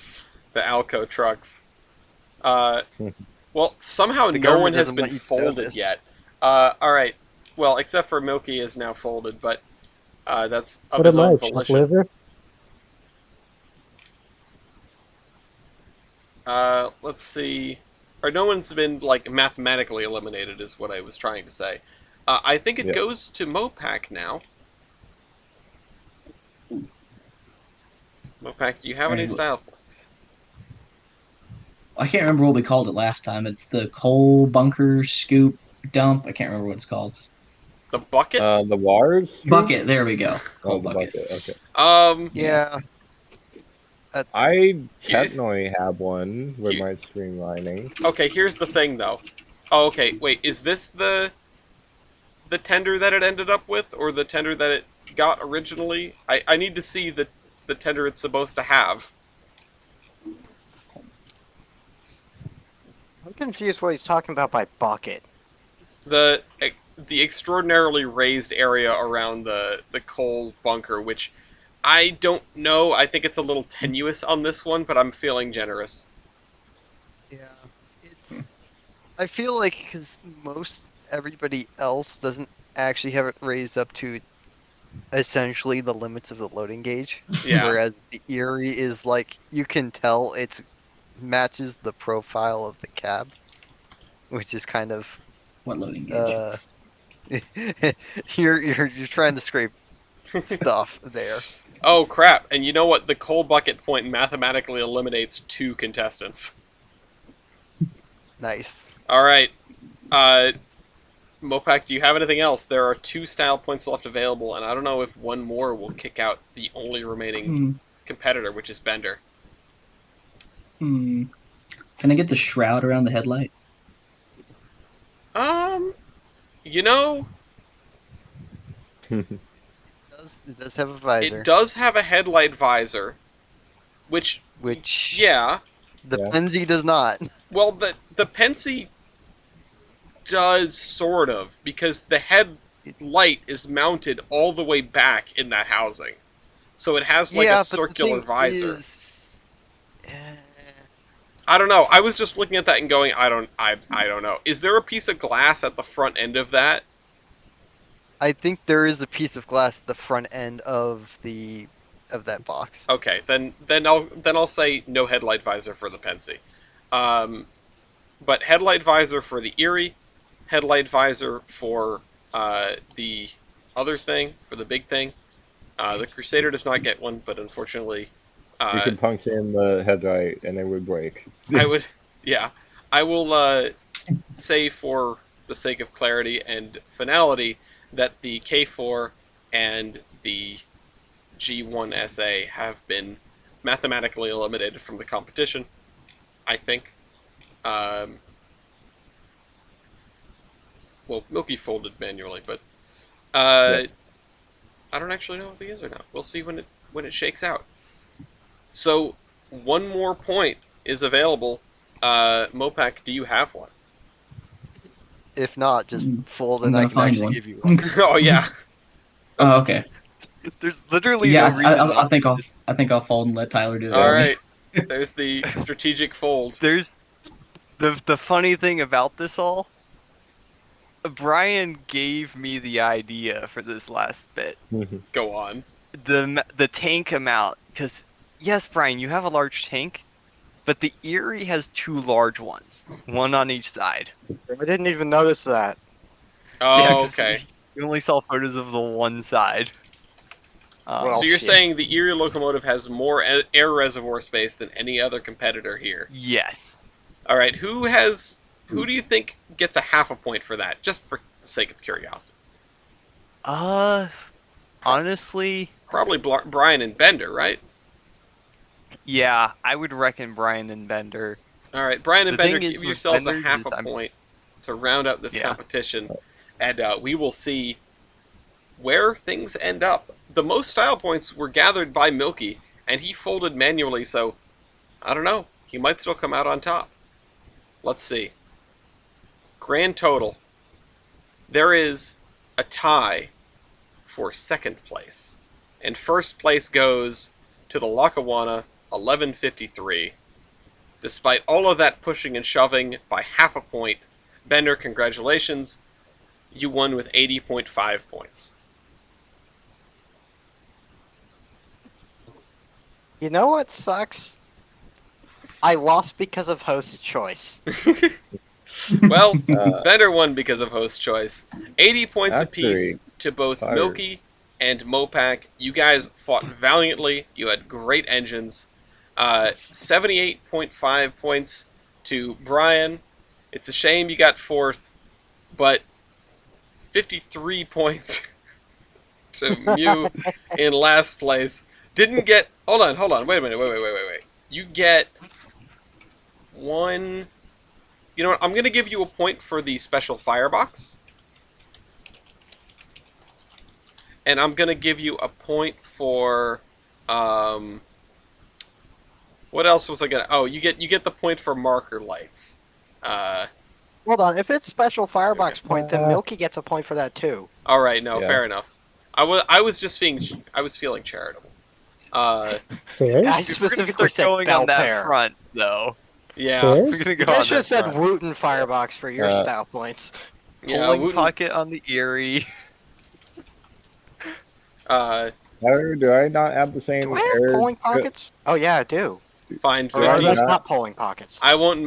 the Alco trucks. Well, somehow The no one government has doesn't want been you to know folded this. yet. All right. Well, except for Milky is now folded, but That's of What his am I, own a chopped volition. liver? Let's see. Or no one's been like mathematically eliminated, is what I was trying to say. I think it Yeah. goes to Mopac now. Mopac, do you have any Alright, style points? I can't remember what we called it last time. It's the coal bunker scoop dump. I can't remember what it's called. The bucket? The Wars scoop? Bucket. There we go. Oh, Coal the bucket. bucket. Okay. Yeah. I Here's- technically have one with Here- my streamlining. Okay, here's the thing though. Oh, okay, wait, is this the tender that it ended up with, or the tender that it got originally? I need to see the tender it's supposed to have. I'm confused what he's talking about by bucket. The extraordinarily raised area around the coal bunker, which I don't know. I think it's a little tenuous on this one, but I'm feeling generous. Yeah. It's. I feel like because most everybody else doesn't actually have it raised up to essentially the limits of the loading gauge. Yeah. Whereas the Erie is like you can tell it matches the profile of the cab, which is kind of What loading gauge? you're trying to scrape stuff there. Oh crap! And you know what? The coal bucket point mathematically eliminates 2 contestants. Nice. All right, Mopac, do you have anything else? There are 2 style points left available, and I don't know if one more will kick out the only remaining competitor, which is Bender. Can I get the shroud around the headlight? You know, It does have a visor, it does have a headlight visor, which which yeah. the Yeah. Penzi does not. Well, the Pensy does sort of, because the headlight is mounted all the way back in that housing, so it has like yeah, a but the circular thing visor. is- I don't know. I was just looking at that and going, I don't know. Is there a piece of glass at the front end of that? I think there is a piece of glass at the front end of that box. Okay, then I'll say no headlight visor for the Pensy. But headlight visor for the Erie, headlight visor for the other thing, for the big thing. The Crusader does not get one, but unfortunately, You could puncture in the headlight and it would break. I would, yeah, I will say for the sake of clarity and finality that the K4 and the G1SA have been mathematically eliminated from the competition, I think. Well, Milky folded manually, but I don't actually know if he is or not. We'll see when it shakes out. So, one more point is available. Mopac, do you have one? If not, just fold I'm and I gonna can find actually one. give you one. Oh yeah. Oh, okay. There's literally Yeah, no reason. I think I'll fold and let Tyler do it. All right. There's the strategic fold. There's the funny thing about this all. Brian gave me the idea for this last bit. Go on. The tank amount, because yes, Brian, you have a large tank, but the Erie has 2 large ones, one on each side. I didn't even notice that. Oh, Yeah, 'cause okay. You only saw photos of the one side. Well, So you're shit. saying the Erie locomotive has more air reservoir space than any other competitor here? Yes. All right. Who do you think gets a half a point for that? Just for the sake of curiosity. Honestly, Probably Brian and Bender, right? yeah, I would reckon Brian and Bender. All right, Brian and The Bender, thing is give with yourselves a Bender's half is a I'm- point to round out this Yeah. competition, and we will see where things end up. The most style points were gathered by Milky, and he folded manually, so I don't know. He might still come out on top. Let's see. Grand total. There is a tie for second place, and first place goes to the Lackawanna 1153. Despite all of that pushing and shoving by half a point, Bender, congratulations. You won with 80.5 points. You know what sucks? I lost because of host choice. Well, Uh, Bender won because of host choice. 80 points apiece Actually, to both fire. Milky and Mopac. You guys fought valiantly. You had great engines. 78.5 points to Brian. It's a shame you got fourth, but 53 points to Mew in last place. Didn't get. Hold on. Wait a minute. Wait. You get one. You know what? I'm going to give you a point for the special firebox. And I'm going to give you a point for. What else was I going to. Oh, you get the point for marker lights. Hold on, if it's special firebox point, then Milky gets a point for that too. All right, no, Yeah. fair enough. I was feeling charitable. Fairs? I If we're gonna specifically start said going on that Belpaire. front, though. Yeah, Fairs? We're gonna You go guys on should have that said front. Wooten firebox for your Uh, style points. yeah. Pulling Wooten, pocket on the Erie. Tyler, do I not have the same Do I have error? polling pockets? Oh yeah, I do. fine, Or are 50. those not? not polling pockets? I won't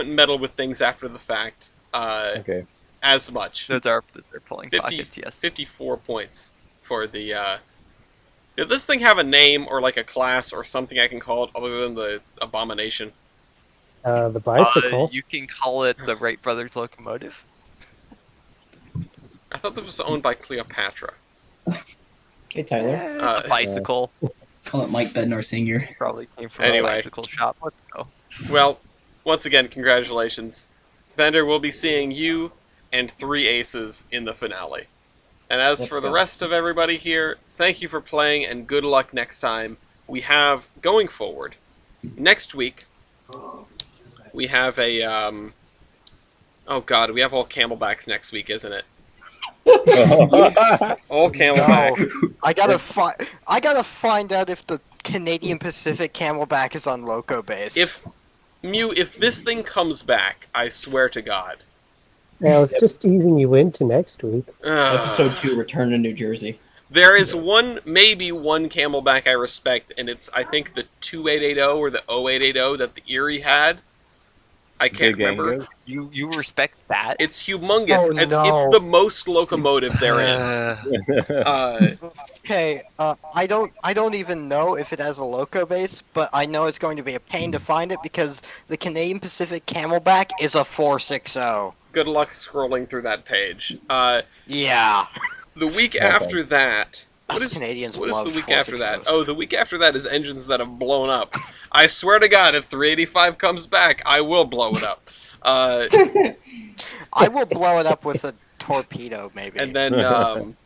meddle with things after the fact. Okay. As much. Those are pulling 50, pockets, yes. 54 points for the. Did this thing have a name or like a class or something I can call it other than the abomination? The bicycle. You can call it the Wright Brothers locomotive. I thought this was owned by Cleopatra. Hey, Tyler. It's a bicycle. Call it Mike Bednar Senior. Probably came from Anyway. a bicycle shop. Let's go. Well, once again, congratulations. Bender will be seeing you and 3 aces in the finale. And as Let's for the go. rest of everybody here, thank you for playing and good luck next time. We have, going forward, next week, we have a, oh god, we have all camelbacks next week, isn't it? All camelbacks. I gotta find out if the Canadian Pacific Camelback is on Loco base. If this thing comes back, I swear to God. Yeah, I was just easing you into next week. Episode 2, Return to New Jersey. There is maybe one camelback I respect, and it's, I think, the 2880 or the 0880 that the Erie had. I can't Big remember. Angus. You respect that? It's humongous. Oh, It's no. the most locomotive there is. Okay, I don't even know if it has a Loco base, but I know it's going to be a pain to find it because the Canadian Pacific Camelback is a 460. Good luck scrolling through that page. Yeah. The week after that... Us Canadians what is love the week after that? 460s. Oh, the week after that is engines that have blown up. I swear to God, if 385 comes back, I will blow it up. I will blow it up with a torpedo, maybe. And then,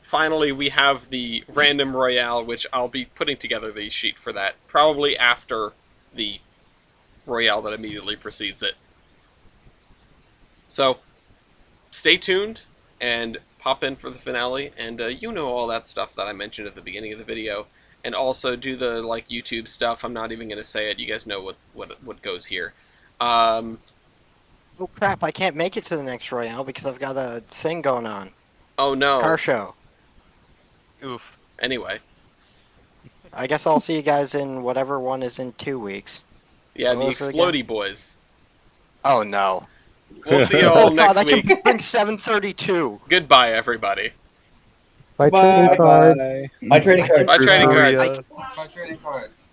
finally, we have the random Royale, which I'll be putting together the sheet for that, probably after the Royale that immediately precedes it. So, stay tuned, and pop in for the finale, and you know all that stuff that I mentioned at the beginning of the video, and also do the like YouTube stuff. I'm not even going to say it. You guys know what goes here. Oh crap! I can't make it to the next Royale because I've got a thing going on. Oh no. Car show. Oof. Anyway, I guess I'll see you guys in whatever one is in 2 weeks. yeah, the What was it again? Explodey Boys. Oh no! We'll see you all Oh god! next I week. can bring 732. Goodbye, everybody. By trading cards. Bye. My trading card. Bye, trading cards. Victoria. My trading cards.